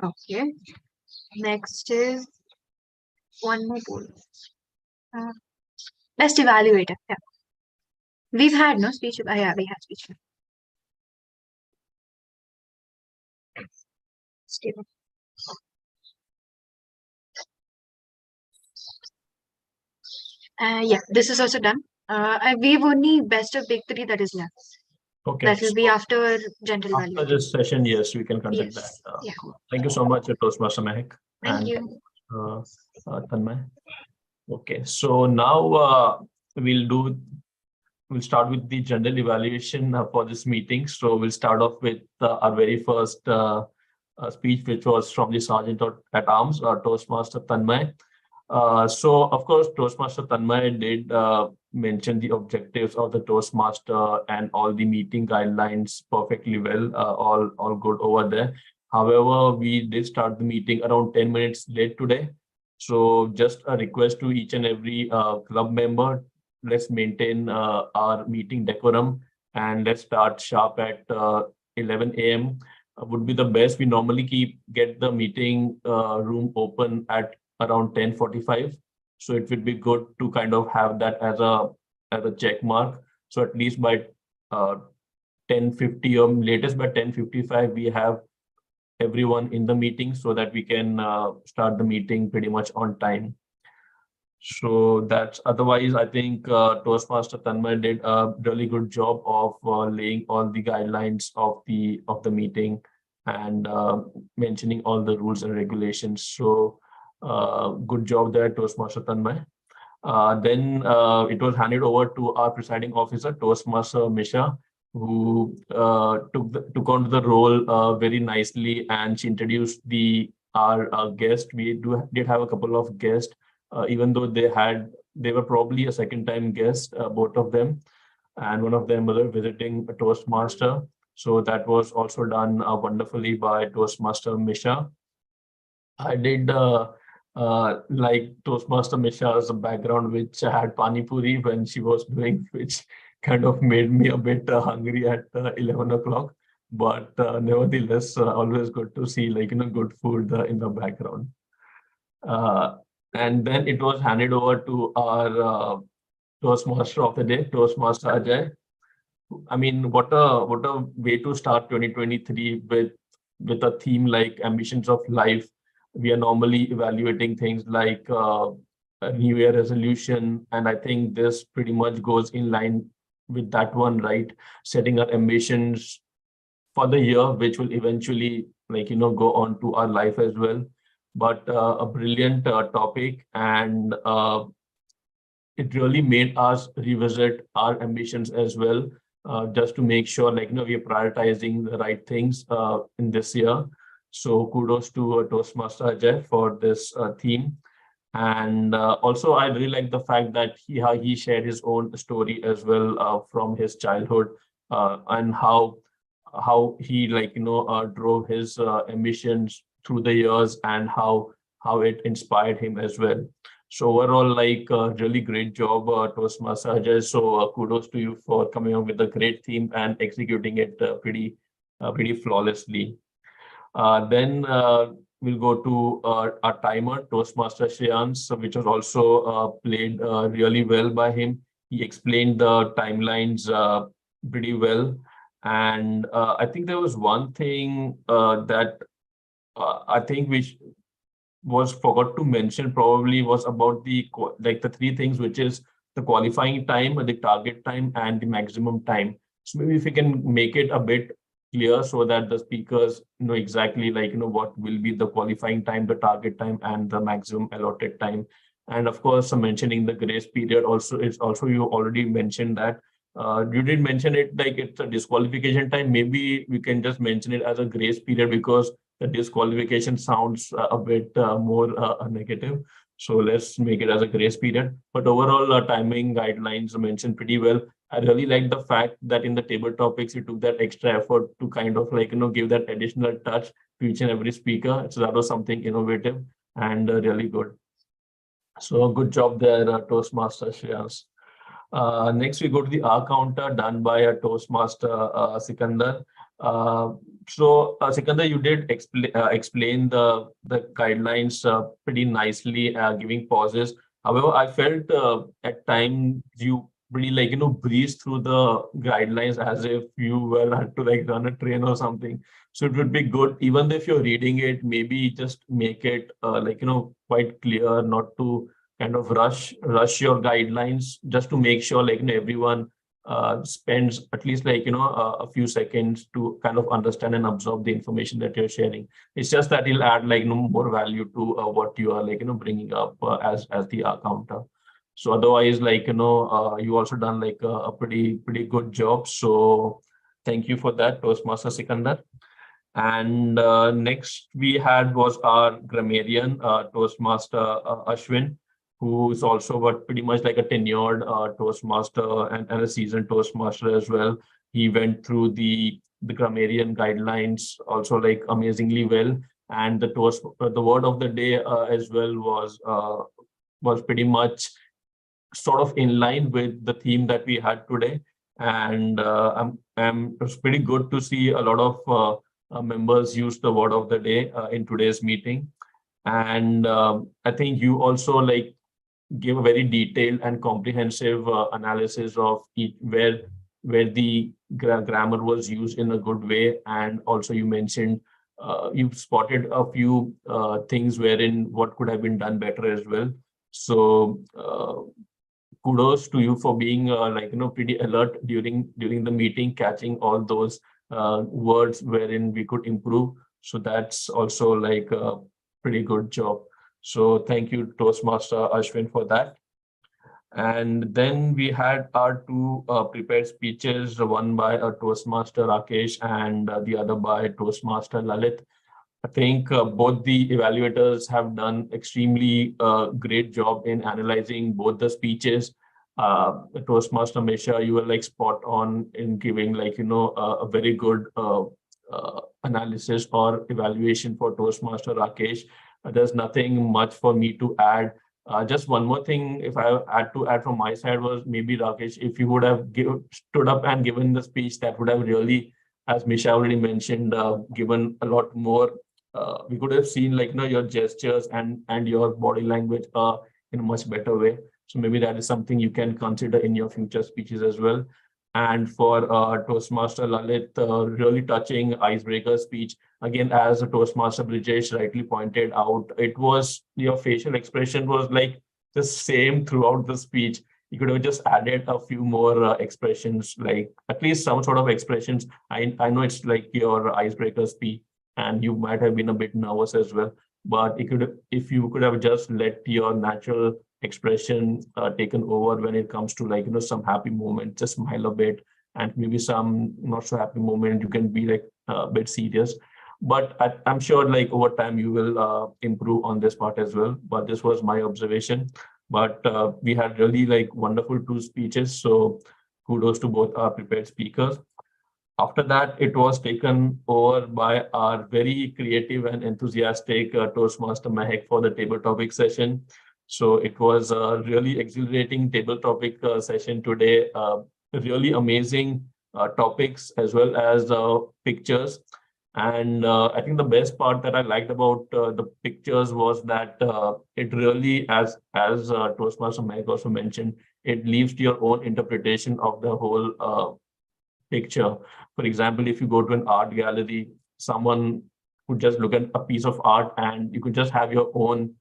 Speaker 16: Okay. Next is one more poll. Best evaluator. Yeah. We've had no speech. Yeah, we had speech. Stable. Yeah, this is also done. We've only best of big three that is left.
Speaker 15: Okay.
Speaker 16: That will be after general
Speaker 15: After
Speaker 16: evaluation.
Speaker 15: this session, yes, we can conduct that.
Speaker 16: Yes. Yeah.
Speaker 15: Cool. Thank you so much, Toastmaster Mehak.
Speaker 16: Thank
Speaker 15: and
Speaker 16: you.
Speaker 15: Tanmay. Okay, so now we'll start with the general evaluation for this meeting. So we'll start off with our very first speech, which was from the Sergeant at Arms, Toastmaster Tanmay. So of course, Toastmaster Tanmay did mention the objectives of the Toastmaster and all the meeting guidelines perfectly well, all good over there. However, we did start the meeting around 10 minutes late today. So just a request to each and every club member, let's maintain our meeting decorum and let's start sharp at 11 a.m. Would be the best. We normally get the meeting room open at around 10:45. So it would be good to kind of have that as a check mark. So at least by 10:50 or latest by 10:55, we have everyone in the meeting so that we can start the meeting pretty much on time. So that's otherwise, I think Toastmaster Tanmay did a really good job of laying all the guidelines of the meeting and mentioning all the rules and regulations. So good job there, Toastmaster Tanmay. Then it was handed over to our presiding officer, Toastmaster Misha, who took on the role very nicely, and she introduced our guest. We did have a couple of guests, even though they were probably a second time guest, both of them, and one of them was visiting a Toastmaster. So that was also done wonderfully by Toastmaster Misha. I did like Toastmaster Misha's background, which had Pani Puri when she was doing, which kind of made me a bit hungry at 11 o'clock. But nevertheless, always good to see good food in the background. And then it was handed over to our Toastmaster of the day, Toastmaster Ajay. I mean, what a way to start 2023 with a theme like ambitions of life. We are normally evaluating things like a New Year resolution, and I think this pretty much goes in line with that one, right? Setting our ambitions for the year, which will eventually go on to our life as well. But a brilliant topic, and it really made us revisit our ambitions as well, just to make sure we're prioritizing the right things in this year. So kudos to Toastmaster Ajay for this theme. And also I really like the fact that he shared his own story as well, from his childhood, and how he drove his ambitions through the years, and how it inspired him as well. So overall, really great job, Toastmaster Ajay. So kudos to you for coming up with a great theme and executing it pretty flawlessly. Then we'll go to our timer, Toastmaster Shreyans, which was also played really well by him. He explained the timelines pretty well. And I think there was one thing that I think was forgot to mention, probably, was about the three things, which is the qualifying time, the target time, and the maximum time. So maybe if we can make it a bit clear so that the speakers know exactly what will be the qualifying time, the target time, and the maximum allotted time. And of course, mentioning the grace period also is also, you already mentioned that. You did mention it like it's a disqualification time. Maybe we can just mention it as a grace period, because the disqualification sounds a bit more negative. So let's make it as a grace period. But overall, timing guidelines are mentioned pretty well. I really like the fact that in the table topics, you took that extra effort to kind of give that additional touch to each and every speaker. So that was something innovative and really good. So good job there, Toastmaster Shreyas. Next, we go to the R counter done by a Toastmaster Sikandar. Sikandar, you did explain the guidelines pretty nicely, giving pauses. However, I felt at times you really breeze through the guidelines as if you were had to run a train or something. So it would be good, even if you're reading it, maybe just make it quite clear, not to kind of rush your guidelines, just to make sure everyone spends at least a few seconds to kind of understand and absorb the information that you're sharing. It's just that it'll add more value to what you are bringing up as the counter. So otherwise, you also done a pretty good job. So thank you for that, Toastmaster Sikandar. And next we had was our grammarian, Toastmaster Ashwin, who is also pretty much like a tenured Toastmaster and a seasoned Toastmaster as well. He went through the grammarian guidelines also amazingly well, and the word of the day as well was pretty much sort of in line with the theme that we had today. And it's pretty good to see a lot of members use the word of the day in today's meeting. And I think you also give a very detailed and comprehensive analysis of where the grammar was used in a good way. And also you mentioned you spotted a few things wherein what could have been done better as well. So kudos to you for being pretty alert during the meeting, catching all those words wherein we could improve. So that's also a pretty good job. So thank you, Toastmaster Ashwin, for that. And then we had our two prepared speeches, one by a Toastmaster Rakesh and the other by Toastmaster Lalit. I think both the evaluators have done extremely great job in analyzing both the speeches. Toastmaster Misha, you were like spot on in giving a very good analysis or evaluation for Toastmaster Rakesh. There's nothing much for me to add. Just one more thing, if I had to add from my side, was maybe Rakesh, if you would have stood up and given the speech, that would have really, as Misha already mentioned, given a lot more. We could have seen your gestures and your body language in a much better way. So maybe that is something you can consider in your future speeches as well. And for Toastmaster Lalit, really touching icebreaker speech. Again, as Toastmaster Brijesh rightly pointed out, it was your facial expression was like the same throughout the speech. You could have just added a few more expressions, like at least some sort of expressions. I know it's like your icebreaker speech, and you might have been a bit nervous as well. But if you could have just let your natural expression taken over when it comes to some happy moment, just smile a bit, and maybe some not so happy moment, you can be like a bit serious. But I'm sure over time you will improve on this part as well. But this was my observation. But we had really wonderful two speeches. So kudos to both our prepared speakers. After that, it was taken over by our very creative and enthusiastic Toastmaster Mehak for the table topic session. So it was a really exhilarating table topic session today. Really amazing topics as well as pictures. And I think the best part that I liked about the pictures was that it really, as Toastmaster Mehak also mentioned, it leaves to your own interpretation of the whole picture. For example, if you go to an art gallery, someone could just look at a piece of art and you could just have your own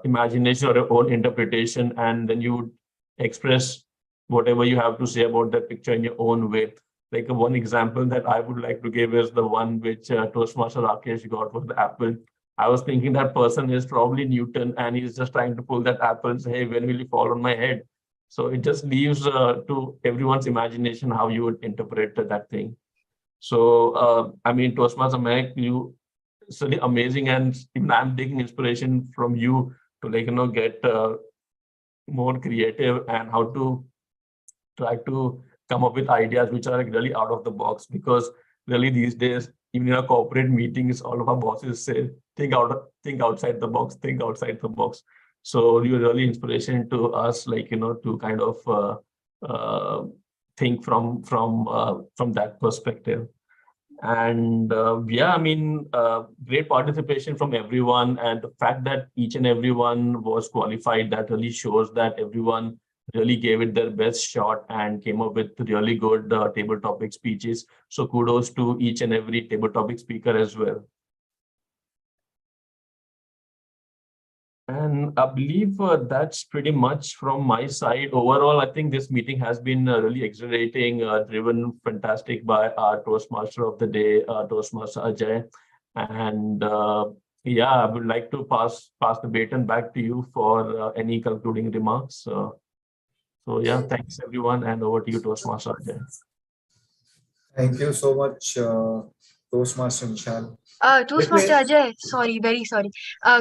Speaker 15: imagination or your own interpretation, and then you would express whatever you have to say about that picture in your own way. Like one example that I would like to give is the one which Toastmaster Rakesh got for the apple. I was thinking that person is probably Newton and he's just trying to pull that apple and say, hey, when will you fall on my head? So it just leaves to everyone's imagination how you would interpret that thing. So, I mean, Toastmaster Mehak, you it's really amazing, and even I'm taking inspiration from you to get more creative and how to try to come up with ideas which are really out of the box. Because really these days, even in our corporate meetings, all of our bosses say, think outside the box, think outside the box. So you're really inspiration to us, to kind of think from that perspective. And yeah, I mean, great participation from everyone, and the fact that each and everyone was qualified, that really shows that everyone really gave it their best shot and came up with really good table topic speeches. So kudos to each and every table topic speaker as well. And I believe that's pretty much from my side. Overall, I think this meeting has been really exhilarating, driven fantastic by our Toastmaster of the day, Toastmaster Ajay. And yeah, I would like to pass the baton back to you for any concluding remarks. So yeah, thanks everyone, and over to you, Toastmaster Ajay.
Speaker 5: Thank you so much, Toastmaster Vishal.
Speaker 16: Toastmaster Ajay, sorry, very sorry.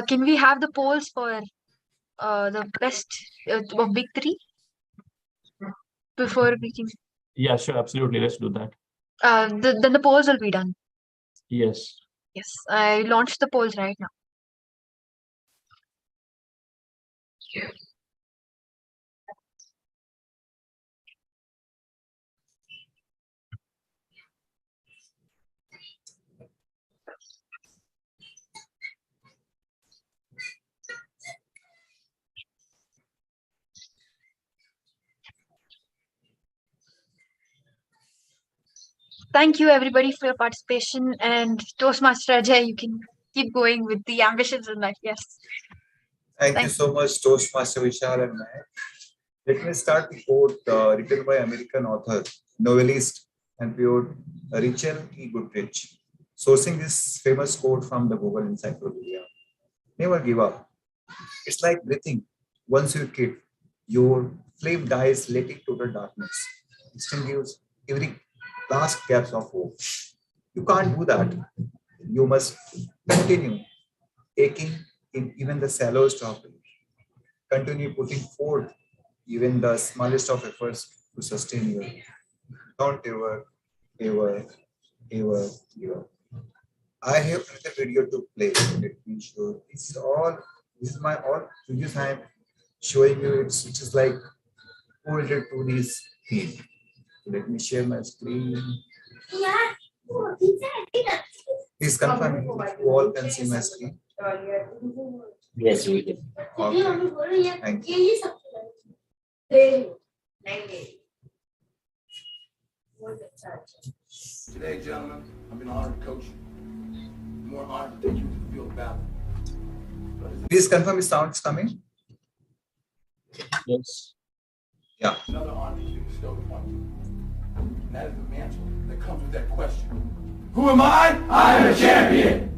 Speaker 16: Can we have the polls for the best of big three before we can?
Speaker 15: Yeah, sure, absolutely. Let's do that.
Speaker 16: Then the polls will be done.
Speaker 15: Yes.
Speaker 16: Yes, I launched the polls right now. Thank you everybody for your participation, and Toastmaster Ajay, you can keep going with the ambitions in life. Yes.
Speaker 5: Thank you so much, Toastmaster Vishal and Mehak. Let me start the quote written by American author, novelist, and poet Richard E. Goodrich, sourcing this famous quote from the Google Encyclopedia. Never give up. It's like breathing. Once you quit, Your flame dies letting total darkness, extinguish every last gaps of hope. You can't do that. You must continue taking in even the shallowest of it. Continue putting forth even the smallest of efforts to sustain you. Don't ever, ever, ever give up. I have another video to play. Let me show. This is my all videos I am showing you. It's just like related to this theme. Let me share my screen. Please confirm if you all can see my screen.
Speaker 8: Yes, we can.
Speaker 5: Okay. Thank you.
Speaker 17: Today, gentlemen, I've been honored to coach you. More honored to take you to the field of battle.
Speaker 5: Please confirm if sound is coming.
Speaker 15: Yes.
Speaker 5: Yeah.
Speaker 17: Another honor is being bestowed upon you. And that is the mantle that comes with that question. Who am I? I am a champion.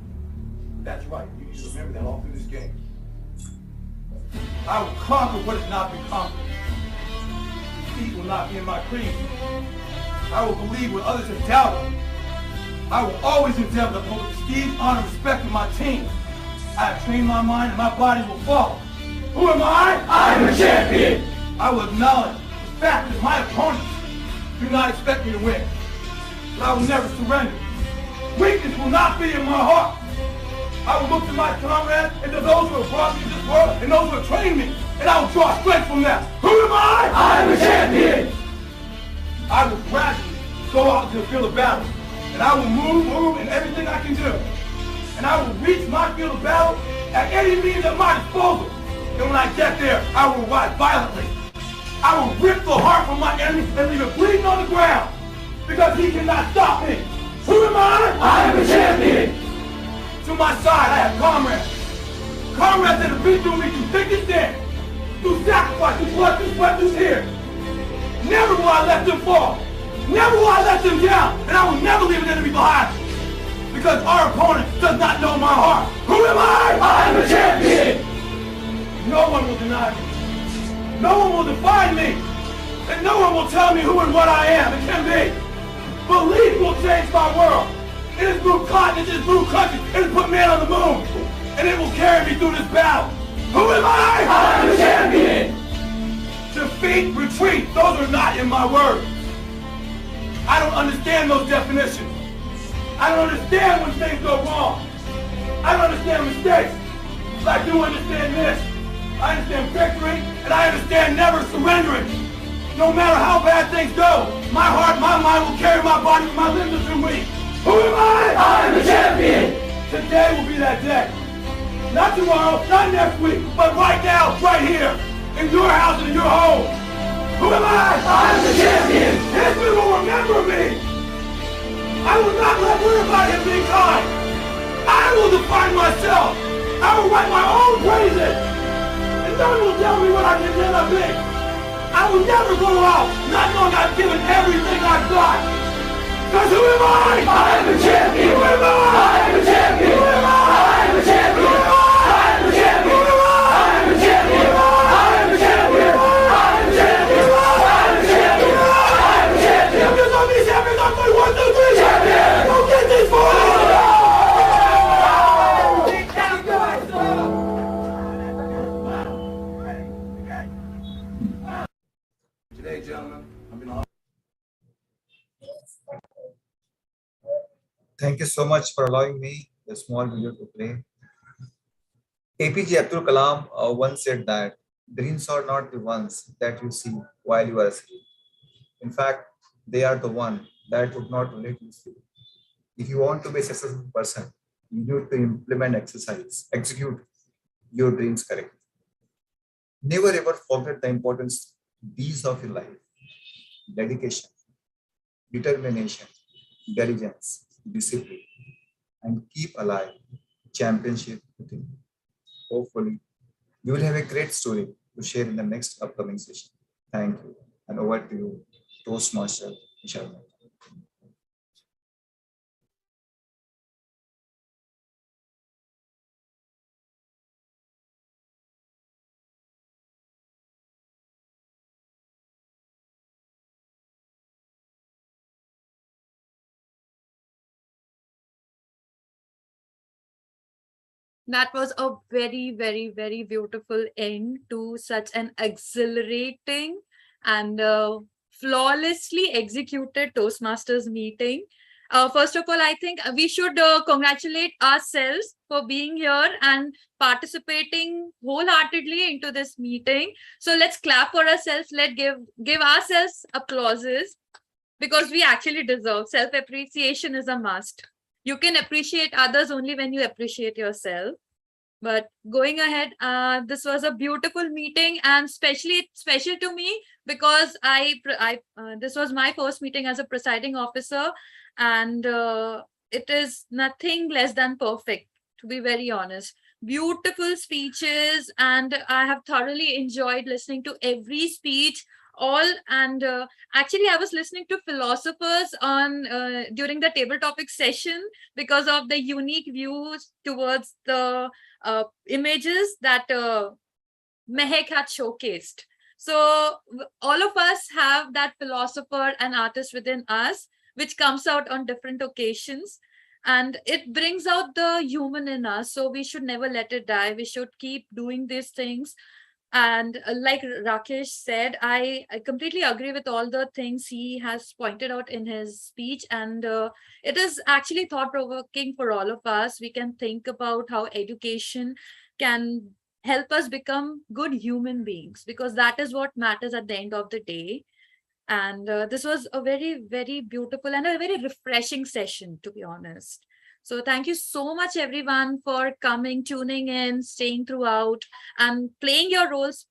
Speaker 17: That's right. You need to remember that all through this game. I will conquer what has not been conquered. Defeat will not be in my creed. I will believe what others have doubted. I will always endeavor to uphold the prestige, honor, and respect of my team. I have trained my mind and my body will follow. Who am I? I am a champion. I will acknowledge the fact that my opponents do not expect me to win. But I will never surrender. Weakness will not be in my heart. I will look to my comrades and to those who have brought me to this world and those who have trained me, and I will draw strength from them. Who am I? I am a champion. I will gradually go out into the field of battle, and I will move in everything I can do. And I will reach my field of battle at any means at my disposal. And when I get there, I will rise violently. I will rip the heart from my enemy and leave it bleeding on the ground, because he cannot stop me. Who am I? I am a champion. To my side, I have comrades. Comrades that have been through me through thick and thin, through sacrifice, through blood, through sweat, through tears. Never will I let them fall. Never will I let them down. And I will never leave an enemy behind. Because our opponent does not know my heart. Who am I? I am a champion. No one will deny me. No one will define me. And no one will tell me who and what I am and can be. Belief will change my world. It has moved continents, it has moved countries, it has put man on the moon. And it will carry me through this battle. Who am I? I am a champion. Defeat, retreat, those are not in my words. I don't understand those definitions. I don't understand when things go wrong. I don't understand mistakes. But I do understand this. I understand victory, and I understand never surrendering. No matter how bad things go, my heart, my mind will carry my body when my limbs are too weak. Who am I? I am the champion. Today will be that day. Not tomorrow, not next week, but right now, right here, in your house and in your home. Who am I? I am the champion. History will remember me. I will not let worry about him being kind. I will define myself. I will write my own praises. And no one will tell me what I can never be. I will never go out not knowing I've given everything I've got. Because who am I? I am a champion. Who am I? I am a champion. Who am I? I am a champion. Who am I? I am a champion. Who am I? I am a champion. I am a champion. I am a champion. I am a champion. I am a champion. Champions on me, champions on me. 1, 2, 3, champion. Go get this for Today, gentlemen, I've been honored.
Speaker 5: Thank you so much for allowing me a small video to play. APJ Abdul Kalam once said that dreams are not the ones that you see while you are asleep. In fact, they are the one that would not let you sleep. If you want to be a successful person, you need to implement execute your dreams correctly. Never ever forget the importance these of your life: dedication, determination, diligence, discipline, and keep alive championship within you. Hopefully, you will have a great story to share in the next upcoming session. Thank you. And over to you, Toastmaster Michelle.
Speaker 2: That was a very, very, very beautiful end to such an exhilarating and flawlessly executed Toastmasters meeting. First of all, I think we should congratulate ourselves for being here and participating wholeheartedly into this meeting. So let's clap for ourselves. Let's give ourselves applauses because we actually deserve. Self-appreciation is a must. You can appreciate others only when you appreciate yourself. But going ahead, this was a beautiful meeting and especially special to me because this was my first meeting as a presiding officer, and it is nothing less than perfect, to be very honest. Beautiful speeches, and I have thoroughly enjoyed listening to every speech. All and actually, I was listening to philosophers on during the table topic session because of the unique views towards the images that Mehek had showcased. So all of us have that philosopher and artist within us, which comes out on different occasions. And it brings out the human in us. So we should never let it die. We should keep doing these things. And like Rakesh said, I completely agree with all the things he has pointed out in his speech. And it is actually thought-provoking for all of us. We can think about how education can help us become good human beings, because that is what matters at the end of the day. And this was a very, very beautiful and a very refreshing session, to be honest. So thank you so much, everyone, for coming, tuning in, staying throughout, and playing your roles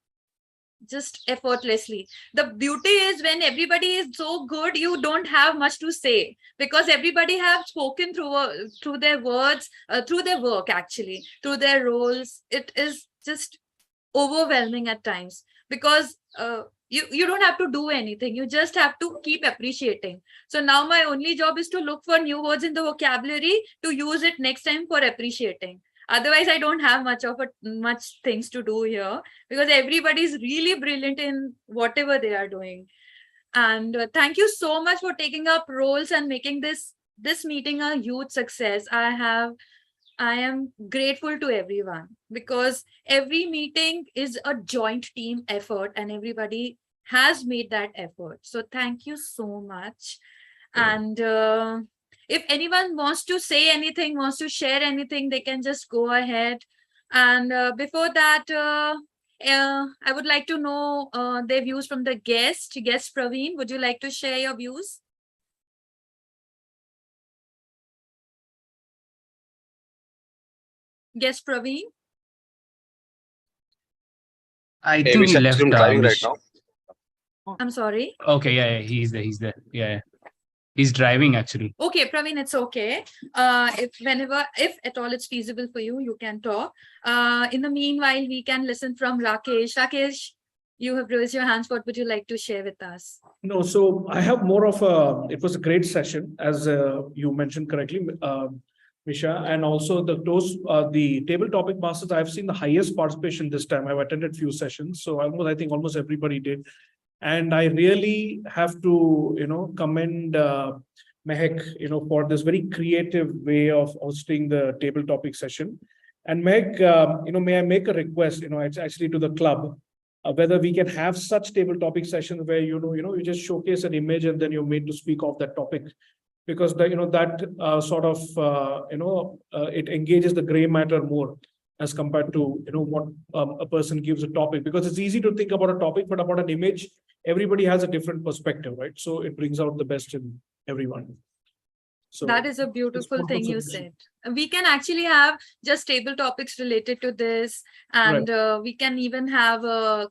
Speaker 2: just effortlessly. The beauty is when everybody is so good, you don't have much to say because everybody have spoken through their words, through their work, actually, through their roles. It is just overwhelming at times because you don't have to do anything. You just have to keep appreciating. So now my only job is to look for new words in the vocabulary to use it next time for appreciating. Otherwise, I don't have much things to do here because everybody is really brilliant in whatever they are doing. And thank you so much for taking up roles and making this meeting a huge success. I am grateful to everyone because every meeting is a joint team effort and everybody has made that effort. So thank you so much. And if anyone wants to say anything, wants to share anything, they can just go ahead. And before that, I would like to know their views from the guest. Guest Praveen, would you like to share your views? Guest Praveen?
Speaker 1: I think he left.
Speaker 3: Driving right now.
Speaker 2: I'm sorry.
Speaker 1: Okay, yeah, he's there. Yeah. He's driving actually.
Speaker 2: Okay, Praveen, it's okay. If at all it's feasible for you, you can talk. In the meanwhile, we can listen from Rakesh. Rakesh, you have raised your hands. What would you like to share with us?
Speaker 9: No, so I have more of it was a great session, as you mentioned correctly, Misha, and also the table topic masters. I've seen the highest participation this time. I've attended few sessions, so I think almost everybody did. And I really have to, commend Mehek, for this very creative way of hosting the table topic session. And Mehek, may I make a request, it's actually to the club, whether we can have such table topic sessions where, you just showcase an image and then you're made to speak of that topic. Because it engages the gray matter more as compared to what a person gives a topic, because it's easy to think about a topic, but about an image, everybody has a different perspective, right? So it brings out the best in everyone. So
Speaker 2: that is a beautiful thing you said. We can actually have just table topics related to this, and we can even have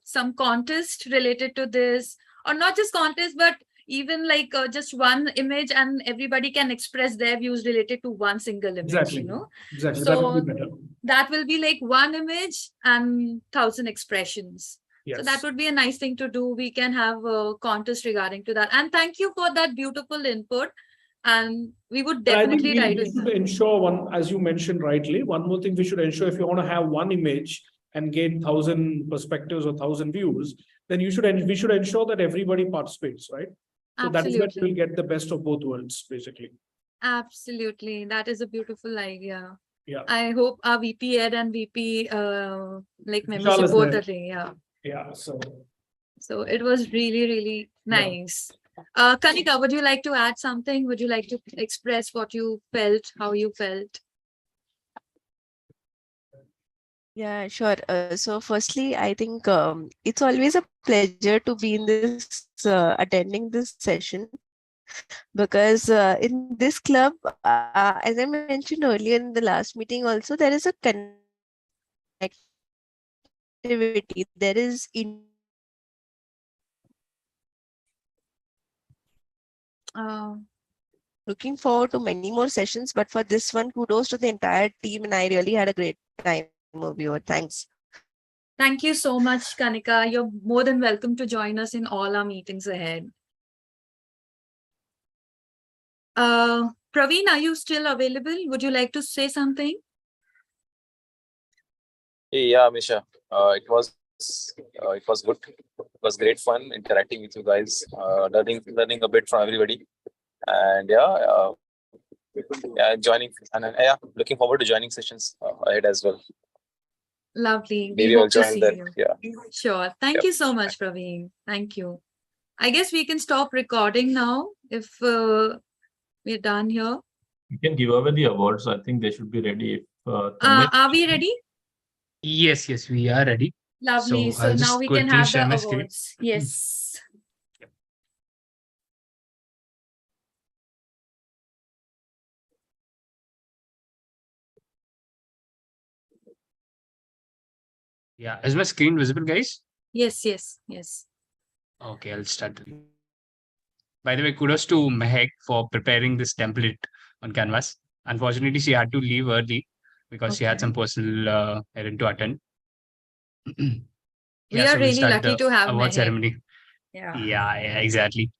Speaker 2: some contest related to this, or not just contest, but even like just one image, and everybody can express their views related to one single image.
Speaker 9: Exactly. Exactly.
Speaker 2: So
Speaker 9: that would be better.
Speaker 2: That will be like one image and 1,000 expressions. Yes. So that would be a nice thing to do. We can have a contest regarding to that. And thank you for that beautiful input. And we would definitely try to
Speaker 9: ensure one, as you mentioned rightly, one more thing we should ensure, if you want to have one image and gain 1,000 perspectives or 1,000 views, then we should ensure that everybody participates, right? So
Speaker 2: absolutely.
Speaker 9: That is where we'll get the best of both worlds, basically.
Speaker 2: Absolutely. That is a beautiful idea.
Speaker 9: Yeah.
Speaker 2: I hope our VP Ed and VP like
Speaker 9: Vishal is
Speaker 2: membership both
Speaker 9: there.
Speaker 2: are there. Yeah.
Speaker 9: Yeah.
Speaker 2: So it was really, really nice. Kanika, would you like to add something? Would you like to express what you felt, how you felt?
Speaker 4: Yeah, sure. So firstly, I think it's always a pleasure to be in this attending this session, because in this club, as I mentioned earlier in the last meeting also, there is a connectivity. There is looking forward to many more sessions, but for this one, kudos to the entire team, and I really had a great time over here. Thanks.
Speaker 2: Thank you so much, Kanika. You're more than welcome to join us in all our meetings ahead. Praveen, are you still available? Would you like to say something?
Speaker 3: Yeah, Misha. It was good. It was great fun interacting with you guys, learning a bit from everybody, and joining and yeah, looking forward to joining sessions ahead as well.
Speaker 2: Lovely. We
Speaker 3: Maybe I'll
Speaker 2: hope to
Speaker 3: join
Speaker 2: see
Speaker 3: there.
Speaker 2: you.
Speaker 3: Yeah.
Speaker 2: Sure. Thank you so much, Praveen. Thank you. I guess we can stop recording now if we're done here.
Speaker 15: You can give away the awards. I think they should be ready. If,
Speaker 2: Are we ready?
Speaker 1: Yes, we are ready.
Speaker 2: Lovely. So
Speaker 1: I'll
Speaker 2: now
Speaker 1: just
Speaker 2: we can
Speaker 1: quickly
Speaker 2: have
Speaker 1: share
Speaker 2: the
Speaker 1: my screen.
Speaker 2: awards. Yes.
Speaker 1: Yeah, is my screen visible, guys?
Speaker 2: Yes.
Speaker 1: Okay, I'll start. By the way, kudos to Mehak for preparing this template on Canvas. Unfortunately, she had to leave early because she had some personal errand to attend.
Speaker 2: We
Speaker 1: So
Speaker 2: are
Speaker 1: we'll
Speaker 2: really
Speaker 1: start
Speaker 2: lucky
Speaker 1: the
Speaker 2: to have
Speaker 1: award
Speaker 2: Mehak.
Speaker 1: ceremony.
Speaker 2: Yeah.
Speaker 1: Yeah, exactly.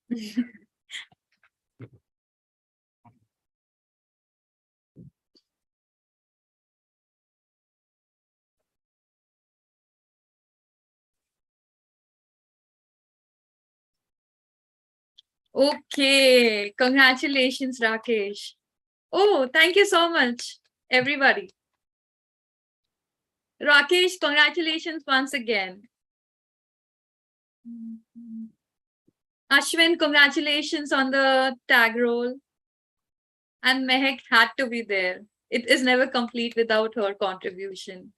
Speaker 2: Okay. Congratulations, Rakesh. Oh, thank you so much, everybody. Rakesh, congratulations once again. Ashwin, congratulations on the tag role. And Mehak had to be there. It is never complete without her contribution.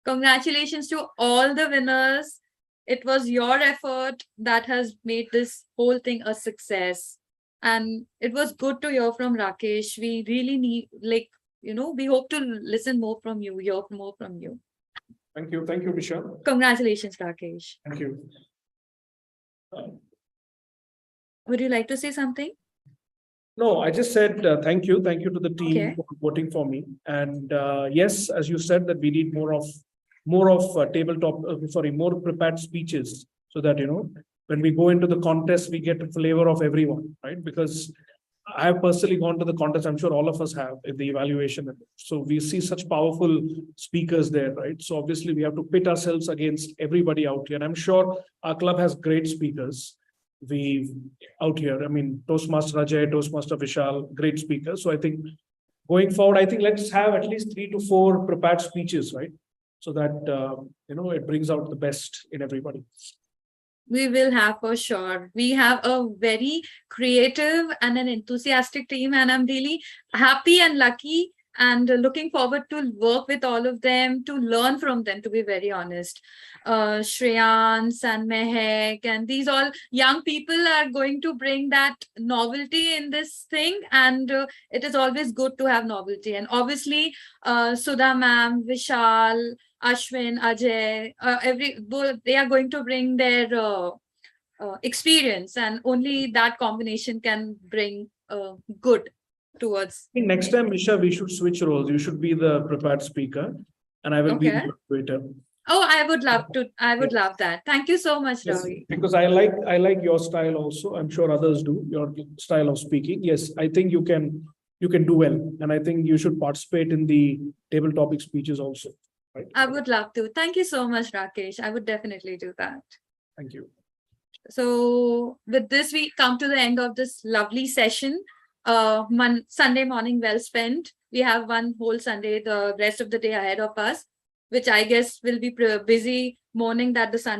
Speaker 2: Congratulations to all the winners. It was your effort that has made this whole thing a success. And it was good to hear from Rakesh. We really need, we hope to listen more from you, hear more from you.
Speaker 9: Thank you, Vishal.
Speaker 2: Congratulations, Rakesh.
Speaker 9: Thank you.
Speaker 2: Would you like to say something?
Speaker 9: No, I just said thank you to the team for voting for me. And yes, as you said, that we need more of tabletop, more prepared speeches, so that when we go into the contest, we get a flavor of everyone, right? Because I have personally gone to the contest. I'm sure all of us have in the evaluation. So we see such powerful speakers there, right? So obviously we have to pit ourselves against everybody out here. And I'm sure our club has great speakers. Out here, I mean, Toastmaster Ajay, Toastmaster Vishal, great speakers. So I think going forward, let's have at least 3 to 4 prepared speeches, right? So that it brings out the best in everybody.
Speaker 2: We will have for sure. We have a very creative and an enthusiastic team, and I'm really happy and lucky and looking forward to work with all of them, to learn from them, to be very honest. Shreyans and Mehak and these all young people are going to bring that novelty in this thing, and it is always good to have novelty. And obviously, Sudha ma'am, Vishal, Ashwin, Ajay, they are going to bring their experience, and only that combination can bring good towards.
Speaker 9: Next time, Misha, we should switch roles. You should be the prepared speaker, and I will be the moderator.
Speaker 2: Oh, I would love to. I would love that. Thank you so much, Ravi.
Speaker 9: Because I like your style also. I'm sure others do, your style of speaking. Yes, I think you can do well, and I think you should participate in the table topic speeches also. Right?
Speaker 2: I would love to. Thank you so much, Rakesh. I would definitely do that.
Speaker 9: Thank you.
Speaker 2: So with this, we come to the end of this lovely session. Sunday morning well spent. we have one whole Sunday, the rest of the day ahead of us, which I guess will be busy mourning that the sun